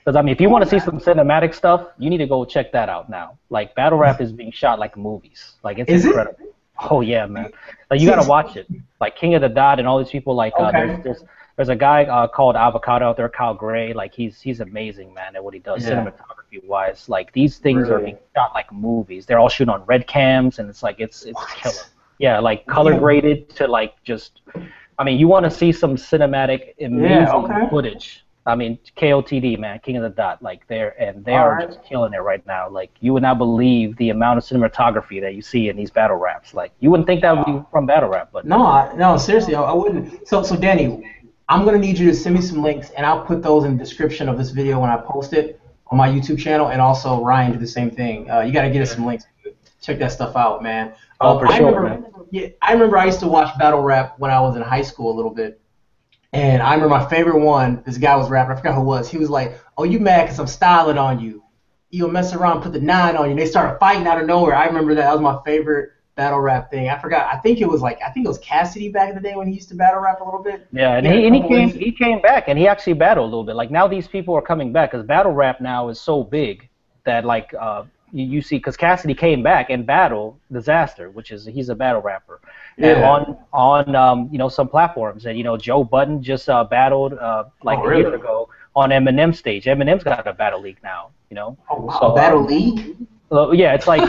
Because if you want to see some cinematic stuff, you need to go check that out now. Like battle rap is being shot like movies. Like it's incredible. Oh yeah, man. Like you gotta watch it. Like King of the Dot and all these people. Like there's a guy called Avocado out there, Kyle Gray. Like he's amazing, man, at what he does cinematography wise. Like these things are being shot like movies. They're all shooting on red cams, and it's like it's killer. Yeah, like color graded to like just. You want to see some cinematic, amazing footage. KOTD, man, King of the Dot, like they are just killing it right now. Like you would not believe the amount of cinematography that you see in these battle raps. Like you wouldn't think that would be from battle rap, but no, seriously, I wouldn't. So Danny, I'm gonna need you to send me some links, and I'll put those in the description of this video when I post it on my YouTube channel, and also Ryan did the same thing. You gotta get us some links. Check that stuff out, man. For sure, man. Yeah, I remember I used to watch battle rap when I was in high school a little bit, and I remember my favorite one. This guy was rapping. I forgot who it was. He was like, "Oh, you mad because I'm styling on you? You'll mess around, put the 9 on you." And they started fighting out of nowhere. I remember that. That was my favorite battle rap thing. I forgot. I think it was Cassidy back in the day when he used to battle rap a little bit. Yeah, and he came back and he actually battled a little bit. Like now these people are coming back because battle rap now is so big that like. You see, because Cassidy came back and battled Disaster, he's a battle rapper, and on some platforms, and Joe Budden just battled a year ago on Eminem's stage. Eminem's got a battle league now, Oh wow, so, battle league. Yeah, it's like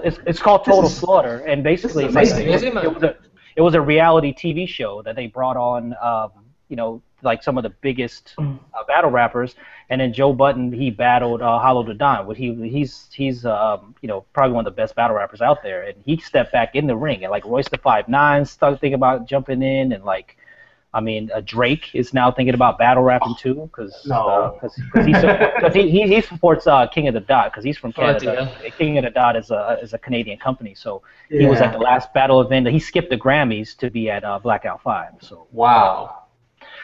it's called Total Slaughter, and basically it's like it was a reality TV show that they brought on, like some of the biggest battle rappers, and then Joe Budden he battled Hollow the Don. He's probably one of the best battle rappers out there, and he stepped back in the ring, and like Royce the 5'9" started thinking about jumping in, and like. I mean, Drake is now thinking about battle rapping too, because he supports King of the Dot, because he's from Canada. King of the Dot is a Canadian company, so he was at the last battle event. He skipped the Grammys to be at Blackout 5. So wow.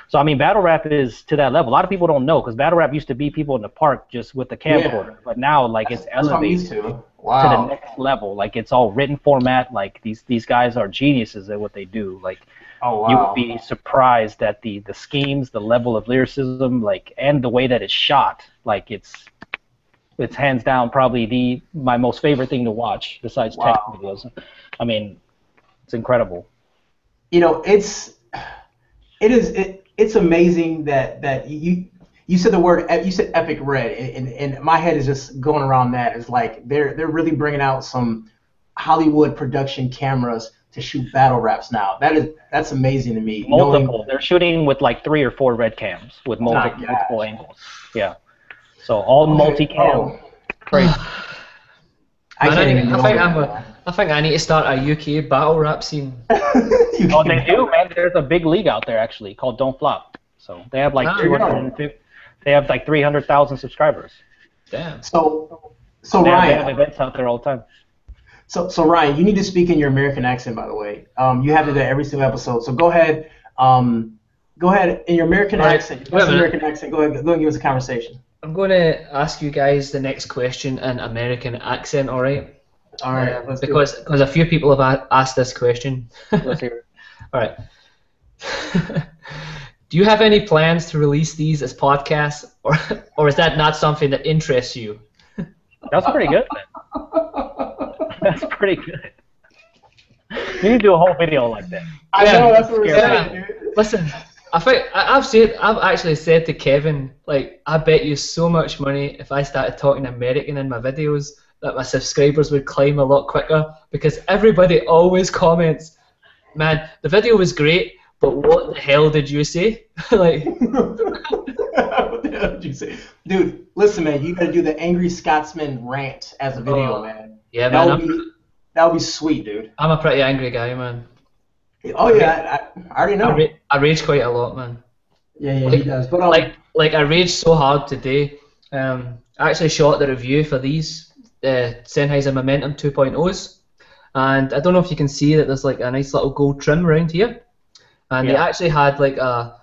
So I mean, battle rap is to that level. A lot of people don't know, because battle rap used to be people in the park just with the camcorder, but now like it's elevated to the next level. Like it's all written format. Like these guys are geniuses at what they do. Like. Oh, wow. You would be surprised at the schemes, the level of lyricism, like, and the way that it's shot. Like it's hands down probably my most favorite thing to watch besides tech videos. I mean, it's incredible. You know, it's amazing that you said the word, you said Epic Red, and my head is just going around that. It's like they're really bringing out some Hollywood production cameras to shoot battle raps now. That's amazing to me. Multiple. They're shooting with like 3 or 4 red cams with multiple angles. Yeah. So all multi-cam. Oh. Crazy. I think I need to start a UK battle rap scene. Oh, they do, man. There's a big league out there actually called Don't Flop. So they have like 250. They have like 300,000 subscribers. Damn. So Ryan, Ryan, they have events out there all the time. So Ryan, you need to speak in your American accent, by the way. You have to do that every single episode. So go ahead in your American accent. Go ahead and give us a conversation. I'm going to ask you guys the next question in American accent, all right? All right. Because a few people have asked this question. Let's hear it. All right. Do you have any plans to release these as podcasts, or is that not something that interests you? That's pretty good, man. That's pretty good. You need to do a whole video like that. I know, that's what we're saying, dude. Listen, I've actually said to Kevin, like, I bet you so much money if I started talking American in my videos that my subscribers would climb a lot quicker, because everybody always comments, man, the video was great, but what the hell did you say? Like, what the hell did you say? Dude, listen, man, you gotta do the Angry Scotsman rant as a video, man. Yeah, man. That would be sweet, dude. I'm a pretty angry guy, man. Oh yeah, I already know. I rage quite a lot, man. Yeah, like, he does. But like I raged so hard today. I actually shot the review for these Sennheiser Momentum 2.0s, and I don't know if you can see that there's like a nice little gold trim around here, and they actually had like a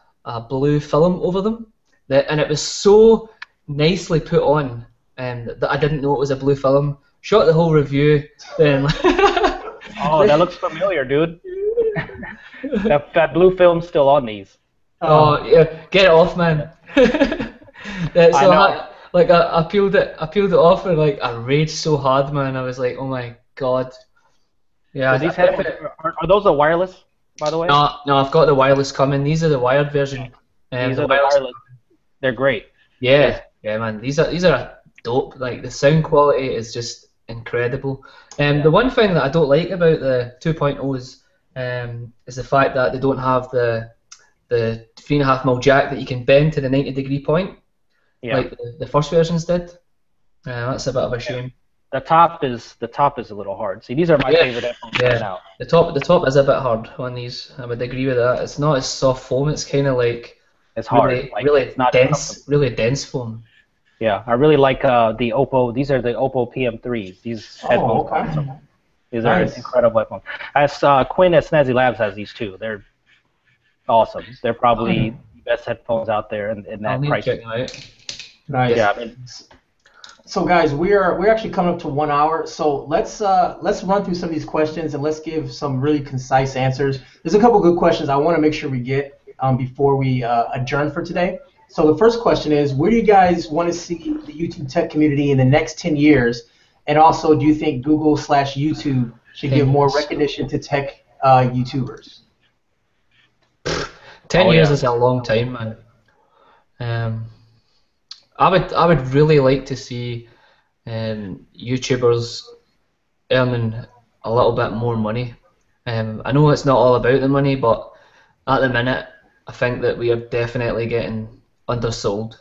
blue film over them, and it was so nicely put on that I didn't know it was a blue film. Shot the whole review, then. Oh, that looks familiar, dude. that blue film's still on these. Oh yeah, get it off, man. I peeled it off, and like I raged so hard, man. I was like, oh my god. Yeah. These headphones, are those the wireless, by the way? No, I've got the wireless coming. These are the wired version. These are the wireless. They're great. Yeah, man. These are dope. Like the sound quality is just incredible. The one thing that I don't like about the 2.0s is the fact that they don't have the 3.5mm jack that you can bend to the 90-degree point, like the first versions did. That's a bit of a shame. The top is a little hard. See, these are my favorite headphones right now. The top is a bit hard on these. I would agree with that. It's not as soft foam. It's kind of like it's hard. Really it's not dense, really dense foam. Yeah, I really like the Oppo. These are the Oppo PM3s. These headphones are awesome. These are incredible headphones. As Quinn at Snazzy Labs has these too. They're awesome. They're probably the best headphones out there in that price. Nice. Yeah. So guys, we're actually coming up to 1 hour. So let's run through some of these questions and let's give some really concise answers. There's a couple good questions I want to make sure we get before we adjourn for today. So the first question is, where do you guys want to see the YouTube tech community in the next 10 years? And also, do you think Google/YouTube should give more recognition to tech YouTubers? 10 years is a long time, man. I would really like to see YouTubers earning a little bit more money. I know it's not all about the money, but at the minute, I think that we are definitely getting undersold.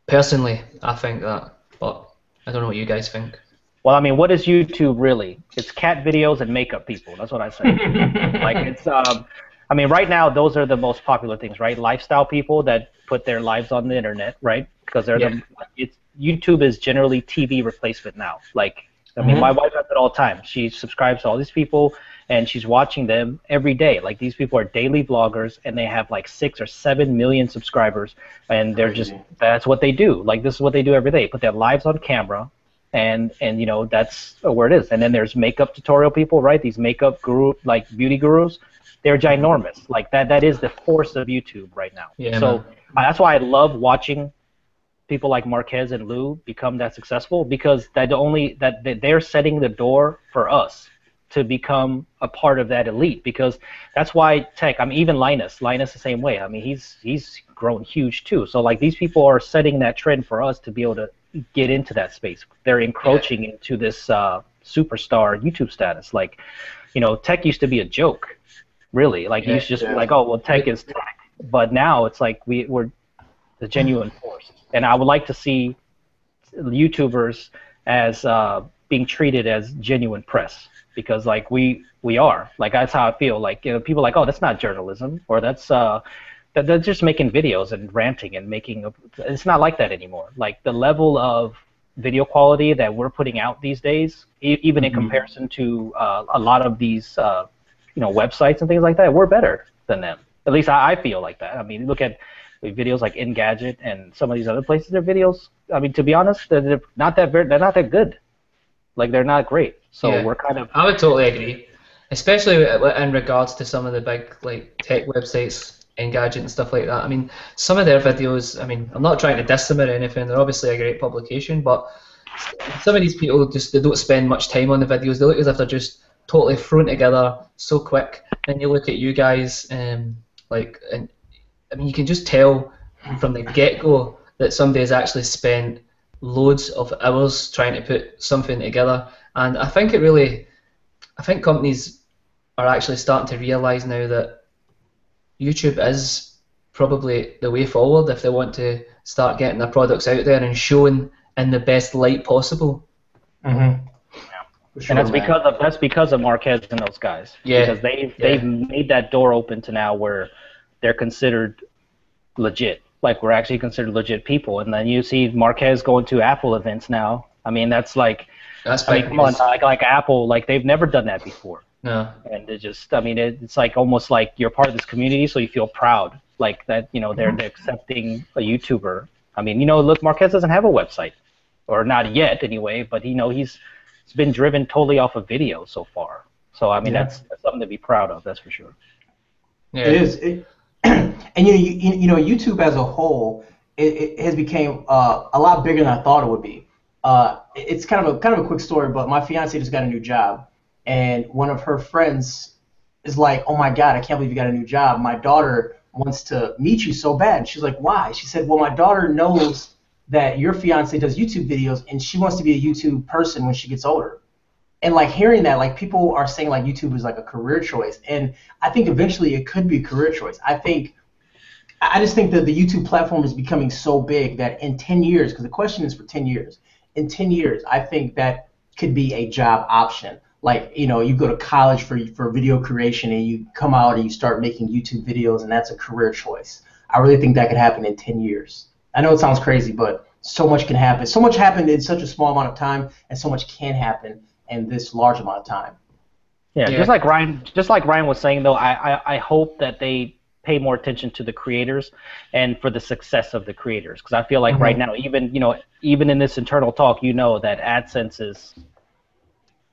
Personally, I think that, but I don't know what you guys think. Well, I mean, what is YouTube really? It's cat videos and makeup people. That's what I say. Like it's, I mean, right now those are the most popular things, right? Lifestyle people that put their lives on the internet, right? Because they're YouTube is generally TV replacement now. Like, I mean, my wife does it all the time. She subscribes to all these people, and she's watching them every day. Like, these people are daily vloggers, and they have like 6 or 7 million subscribers, and they're just, that's what they do. Like, this is what they do every day. Put their lives on camera, and you know, that's where it is. And then there's makeup tutorial people, right? These makeup guru, like beauty gurus, they're ginormous. Like, that is the force of YouTube right now. Yeah, so that's why I love watching people like Marquez and Lou become that successful, because they're setting the door for us to become a part of that elite. Because that's why tech, I mean, even Linus the same way. I mean, he's grown huge too. So like, these people are setting that trend for us to be able to get into that space. They're encroaching into this superstar YouTube status. Like, you know, tech used to be a joke, really. Like, you used to just be like, oh, well, tech is tech. But now it's like we're the genuine force. And I would like to see YouTubers as being treated as genuine press, because like we are. Like, that's how I feel. Like, you know, people are like, oh, that's not journalism, or that's they're just making videos and ranting and making. It's not like that anymore. Like, the level of video quality that we're putting out these days, even in comparison to a lot of these you know, websites and things like that, we're better than them. At least I feel like that. I mean, look at videos like Engadget and some of these other places. Their videos, I mean, to be honest, they're not that good. Like, they're not great. So we're kind of. I would totally agree, especially in regards to some of the big like tech websites, Engadget and stuff like that. I mean, some of their videos. I mean, I'm not trying to diss them or anything. They're obviously a great publication, but some of these people they don't spend much time on the videos. They look as if they're just totally thrown together so quick. And you look at you guys, I mean, you can just tell from the get-go that somebody has actually spent loads of hours trying to put something together. And I think companies are actually starting to realise now that YouTube is probably the way forward if they want to start getting their products out there and showing in the best light possible. Sure, and that's because of Marquez and those guys. Yeah. Because they've made that door open to now where they're considered legit. Like, we're actually considered legit people. And then you see Marquez going to Apple events now. I mean, that's like, come on, like Apple, like, they've never done that before. No. And it just, I mean, it's like almost like you're part of this community, so you feel proud, like that, you know, they're accepting a YouTuber. I mean, you know, look, Marquez doesn't have a website, or not yet anyway, but you know, he's been driven totally off of video so far. So I mean, that's something to be proud of. That's for sure. Yeah. It is. And you know, YouTube as a whole, it has become a lot bigger than I thought it would be. It's kind of a quick story, but my fiance just got a new job, and one of her friends is like, "Oh my God, I can't believe you got a new job. My daughter wants to meet you so bad." And she's like, "Why?" She said, "Well, my daughter knows that your fiance does YouTube videos, and she wants to be a YouTube person when she gets older." And like, hearing that, like, people are saying like YouTube is like a career choice, and I think eventually it could be a career choice. I just think that the YouTube platform is becoming so big that in 10 years, because the question is for 10 years, in 10 years, I think that could be a job option. Like, you know, you go to college for video creation, and you come out and you start making YouTube videos, and that's a career choice. I really think that could happen in 10 years. I know it sounds crazy, but so much can happen. So much happened in such a small amount of time, and so much can happen in this large amount of time. Yeah. Just like Ryan was saying, though, I hope that they pay more attention to the creators and for the success of the creators, because I feel like right now, even in this internal talk, you know that AdSense is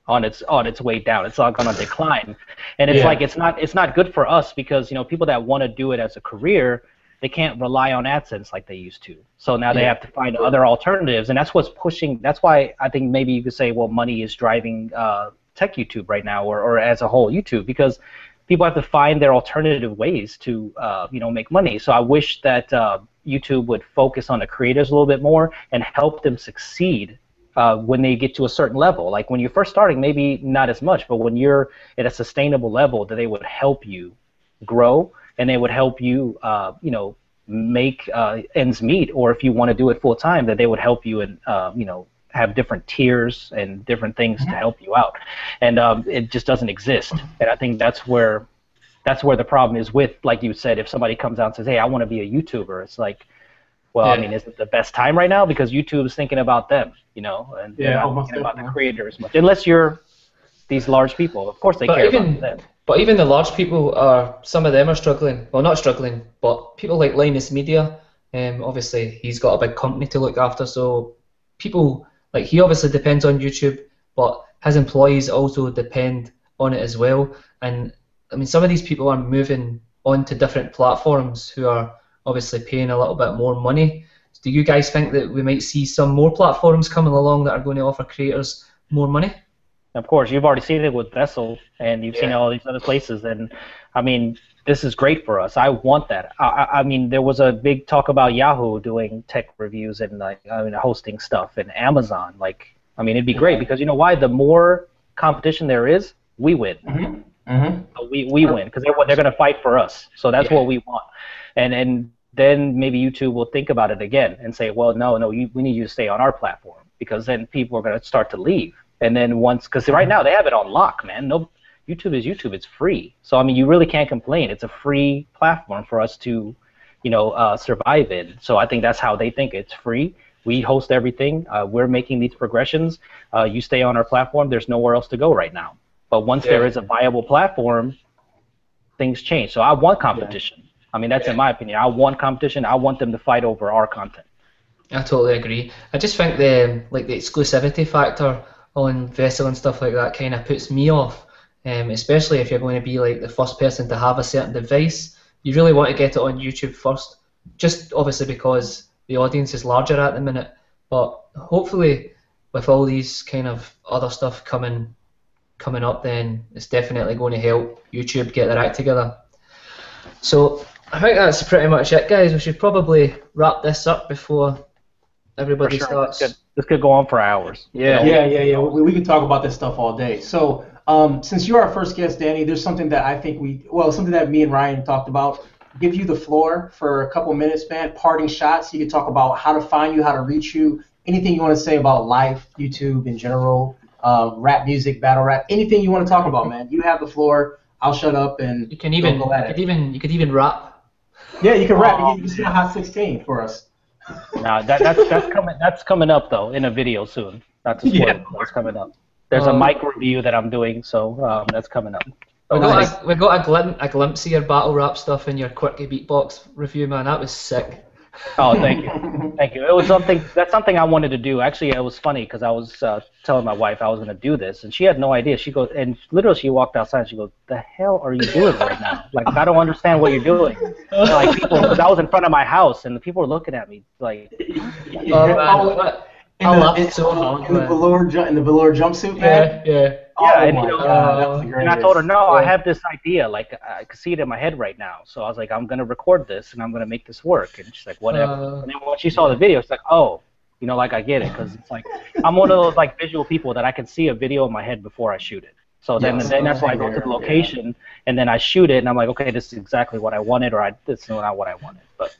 on its way down. It's all going to decline, and it's like it's not good for us, because, you know, people that want to do it as a career, they can't rely on AdSense like they used to. So now they have to find other alternatives, and that's what's pushing. That's why I think maybe you could say, well, money is driving tech YouTube right now, or as a whole YouTube, because people have to find their alternative ways to make money. So I wish that YouTube would focus on the creators a little bit more and help them succeed when they get to a certain level. Like when you're first starting, maybe not as much, but when you're at a sustainable level, that they would help you grow and they would help you, you know, make ends meet. Or if you want to do it full time, that they would help you and, you know, have different tiers and different things to help you out. And it just doesn't exist. And I think that's where the problem is with, like you said, if somebody comes out and says, hey, I want to be a YouTuber, it's like, well, I mean, is it the best time right now? Because YouTube is thinking about them, you know, and they're not thinking about the creator as much. Unless you're these large people. Of course they care about them. But even the large people some of them are struggling. Well, not struggling, but people like Linus Media, obviously he's got a big company to look after, so people, like he obviously depends on YouTube, but his employees also depend on it as well. And I mean, some of these people are moving on to different platforms who are obviously paying a little bit more money. Do you guys think that we might see some more platforms coming along that are going to offer creators more money? Of course, you've already seen it with Dslr, and you've seen all these other places. And I mean, this is great for us. I want that. I mean, there was a big talk about Yahoo doing tech reviews and like hosting stuff, and Amazon. Like, I mean, it'd be great because you know why? The more competition there is, we win. So we win because they're going to fight for us. So that's what we want. And then maybe YouTube will think about it again and say, well, no, we need you to stay on our platform, because then people are going to start to leave. And then once, because right now they have it on lock, man. No, YouTube is YouTube. It's free. So I mean, you really can't complain. It's a free platform for us to, you know, survive in. So I think that's how they think. It's free. We host everything. We're making these progressions. You stay on our platform. There's nowhere else to go right now. But once there is a viable platform, things change. So I want competition. I mean, that's in my opinion. I want competition. I want them to fight over our content. I totally agree. I just think the exclusivity factor on Vessel and stuff like that kind of puts me off, especially if you're going to be like the first person to have a certain device. You really want to get it on YouTube first, just obviously because the audience is larger at the minute. But hopefully, with all these kind of other stuff coming up, then it's definitely going to help YouTube get their act together. So I think that's pretty much it, guys. We should probably wrap this up before everybody starts. This could go on for hours. Yeah. We could talk about this stuff all day. So since you're our first guest, Danny, there's something that I think something that me and Ryan talked about. Give you the floor for a couple minutes, man. Parting shots. You can talk about how to find you, how to reach you, anything you want to say about life, YouTube in general, rap music, battle rap, anything you want to talk about, man. You have the floor. I'll shut up and you can even rap. Yeah, you can rap. You can spit a Hot 16 for us. No, that's coming up though in a video soon. Not to spoil it, that's coming up. There's a mic review that I'm doing, so that's coming up. We got a glimpse of your battle rap stuff in your quirky beatbox review, man. That was sick. Oh, thank you, thank you. It was that's something I wanted to do. Actually, it was funny because I was telling my wife I was going to do this, and she had no idea. She goes, and literally she walked outside and she goes, "The hell are you doing right now? Like, I don't understand what you're doing." Like people, because I was in front of my house and the people were looking at me like. In the velour jumpsuit, man. Yeah. And I told her, no, I have this idea. Like, I could see it in my head right now. So I was like, I'm going to record this, and I'm going to make this work. And she's like, whatever. And then when she saw the video, she's like, oh, you know, like, I get it. Because it's like, I'm one of those, like, visual people that I can see a video in my head before I shoot it. So then that's why I go to the location, and then I shoot it, and I'm like, okay, this is exactly what I wanted, or this is not what I wanted. But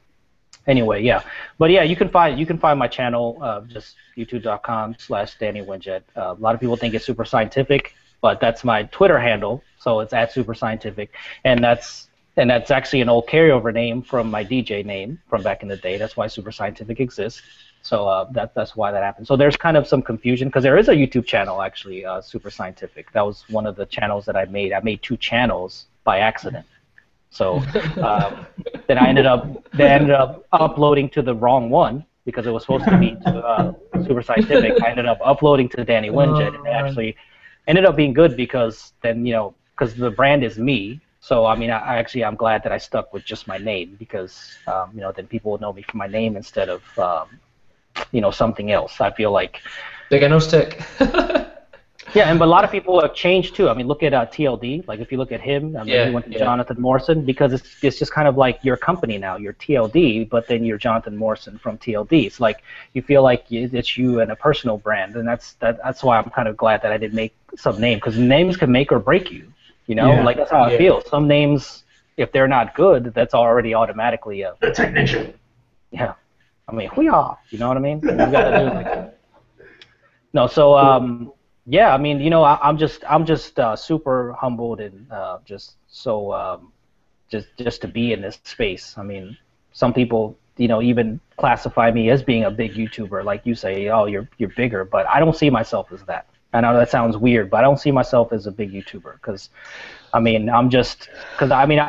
anyway, yeah. But yeah, you can find my channel, just youtube.com/Danny Winget. A lot of people think it's super scientific, but that's my Twitter handle, so it's @superscientific, and that's actually an old carryover name from my DJ name from back in the day. That's why Super Scientific exists. So that's why that happened. So there's kind of some confusion because there is a YouTube channel actually, Super Scientific. That was one of the channels that I made. I made 2 channels by accident. So then I ended up uploading to the wrong one because it was supposed to be to Super Scientific. I ended up uploading to Danny Winget, and it actually ended up being good because then, you know, because the brand is me. So I mean, I'm glad that I stuck with just my name because you know, then people will know me for my name instead of you know, something else. I feel like beginner's tech. Yeah, but a lot of people have changed too. I mean, look at TLD. Like if you look at him, I mean, he went to Jonathan Morrison because it's just kind of like your company now. You're TLD, but then you're Jonathan Morrison from TLD. It's like you feel like it's you and a personal brand, and that's why I'm kind of glad that I did make some name, because names can make or break you. You know, like that's how I feel. Some names, if they're not good, that's already automatically the technician. Yeah, I mean, you know what I mean? You gotta do it like that. No, so yeah, I mean, you know, I'm just super humbled and just so just to be in this space. I mean, some people, you know, even classify me as being a big YouTuber, like you say, oh, you're bigger, but I don't see myself as that. I know that sounds weird, but I don't see myself as a big YouTuber because, I mean, I mean,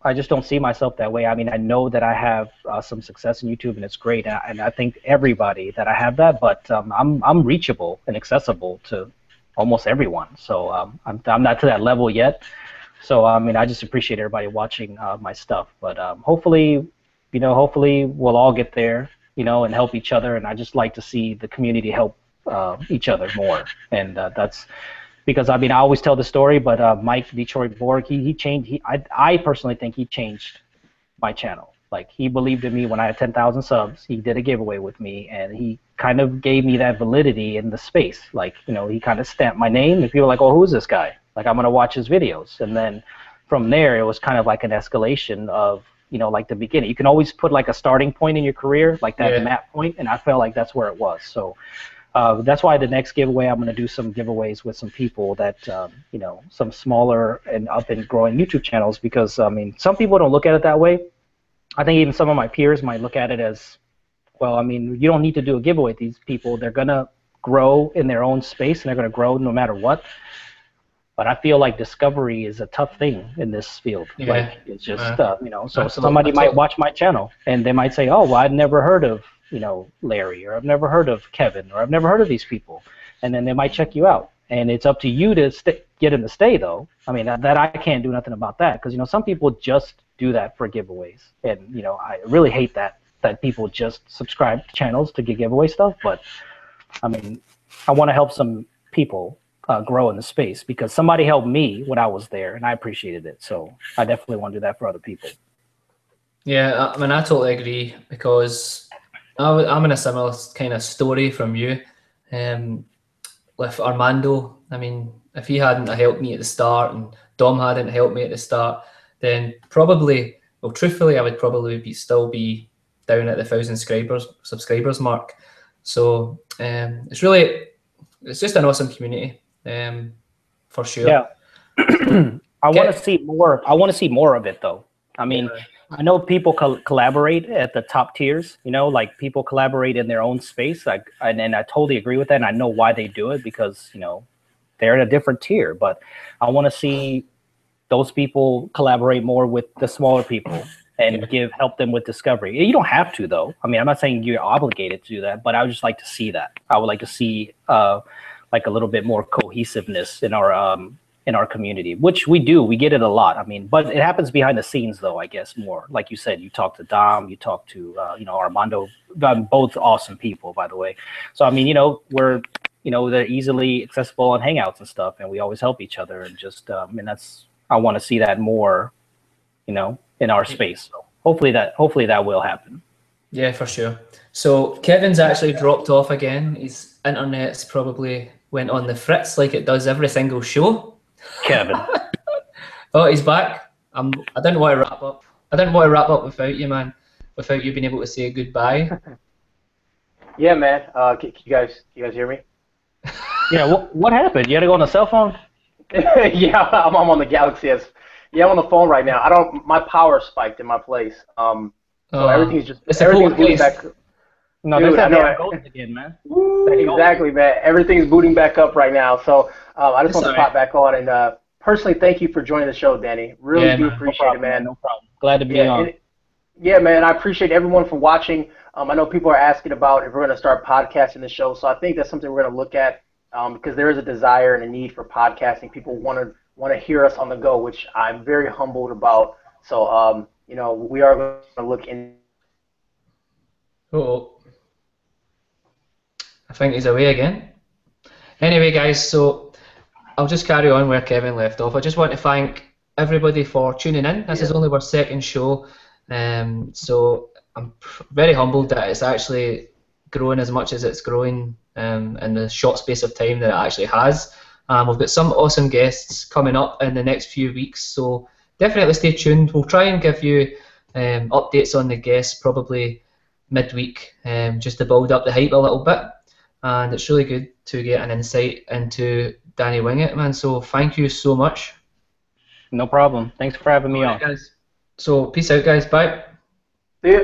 I just don't see myself that way. I mean, I know that I have some success in YouTube, and it's great, and I think everybody that I have that. But I'm reachable and accessible to almost everyone. So I'm not to that level yet. So I mean, I just appreciate everybody watching my stuff. But hopefully, you know, hopefully we'll all get there, you know, and help each other. And I just like to see the community help each other more, and that's. Because I mean, I always tell the story, but Mike Detroit Borg, he changed. I personally think he changed my channel. Like he believed in me when I had 10,000 subs. He did a giveaway with me, and he kind of gave me that validity in the space. Like, you know, he kind of stamped my name, and people were like, "Oh, who's this guy?" Like, I'm gonna watch his videos, and then from there, it was kind of like an escalation of, you know, like the beginning. You can always put like a starting point in your career, like that map point, and I felt like that's where it was. So. That's why the next giveaway, I'm going to do some giveaways with some people that, you know, some smaller and up and growing YouTube channels, because, I mean, some people don't look at it that way. I think even some of my peers might look at it as, well, I mean, you don't need to do a giveaway with these people. They're going to grow in their own space, and they're going to grow no matter what. But I feel like discovery is a tough thing in this field. Like, it's just, you know, so somebody might watch my channel, and they might say, oh, well, I'd never heard of, you know, Larry, or I've never heard of Kevin, or I've never heard of these people, and then they might check you out, and it's up to you to get them to stay, though. I mean, that I can't do nothing about that, because, you know, some people just do that for giveaways, and, you know, I really hate that people just subscribe to channels to get giveaway stuff, but, I mean, I want to help some people grow in the space, because somebody helped me when I was there, and I appreciated it, so I definitely want to do that for other people. Yeah, I mean, I totally agree, because I'm in a similar kind of story from you. With Armando, I mean, if he hadn't helped me at the start and Dom hadn't helped me at the start, then probably, well, truthfully, I would probably still be down at the 1,000 subscribers mark. So it's just an awesome community, for sure. Yeah, I want to see more. I want to see more of it, though. I mean. Yeah. I know people collaborate at the top tiers, you know, like people collaborate in their own space. Like, and I totally agree with that. And I know why they do it, because, you know, they're in a different tier. But I want to see those people collaborate more with the smaller people and help them with discovery. You don't have to, though. I mean, I'm not saying you're obligated to do that, but I would just like to see that. I would like to see like a little bit more cohesiveness in our community, which we do. We get it a lot. I mean, but it happens behind the scenes, though, I guess, more. Like you said, you talk to Dom, you talk to, you know, Armando, both awesome people, by the way. So, I mean, you know, they're easily accessible on Hangouts and stuff, and we always help each other. And just, and I want to see that more, you know, in our space. So hopefully that will happen. Yeah, for sure. So Kevin's actually dropped off again. His internet's probably went on the fritz like it does every single show. Kevin. Oh, he's back. I didn't want to wrap up. I didn't want to wrap up without you, man. Without you being able to say goodbye. Yeah, man. Can you guys hear me? Yeah. What happened? You had to go on the cell phone? Yeah, I'm on the Galaxy S. Yeah, I'm on the phone right now. My power spiked in my place. So everything's booting back. No, dude, I know. Gold again, man. Exactly, man. Everything's booting back up right now. So I just want to pop back on and personally thank you for joining the show, Danny. Really do appreciate it, man. No problem. Glad to be on. Yeah, man. I appreciate everyone for watching. I know people are asking about if we're going to start podcasting the show, so I think that's something we're going to look at because there is a desire and a need for podcasting. People want to hear us on the go, which I'm very humbled about. So you know, we are going to look in. Oh. I think he's away again. Anyway, guys, so I'll just carry on where Kevin left off. I just want to thank everybody for tuning in. This is only our second show, so I'm very humbled that it's actually growing as much as it's growing in the short space of time that it actually has. We've got some awesome guests coming up in the next few weeks, so definitely stay tuned. We'll try and give you updates on the guests probably midweek, just to build up the hype a little bit. And it's really good to get an insight into Danny Winget, man. So thank you so much. No problem. Thanks for having me on. Guys. So peace out, guys. Bye. See ya.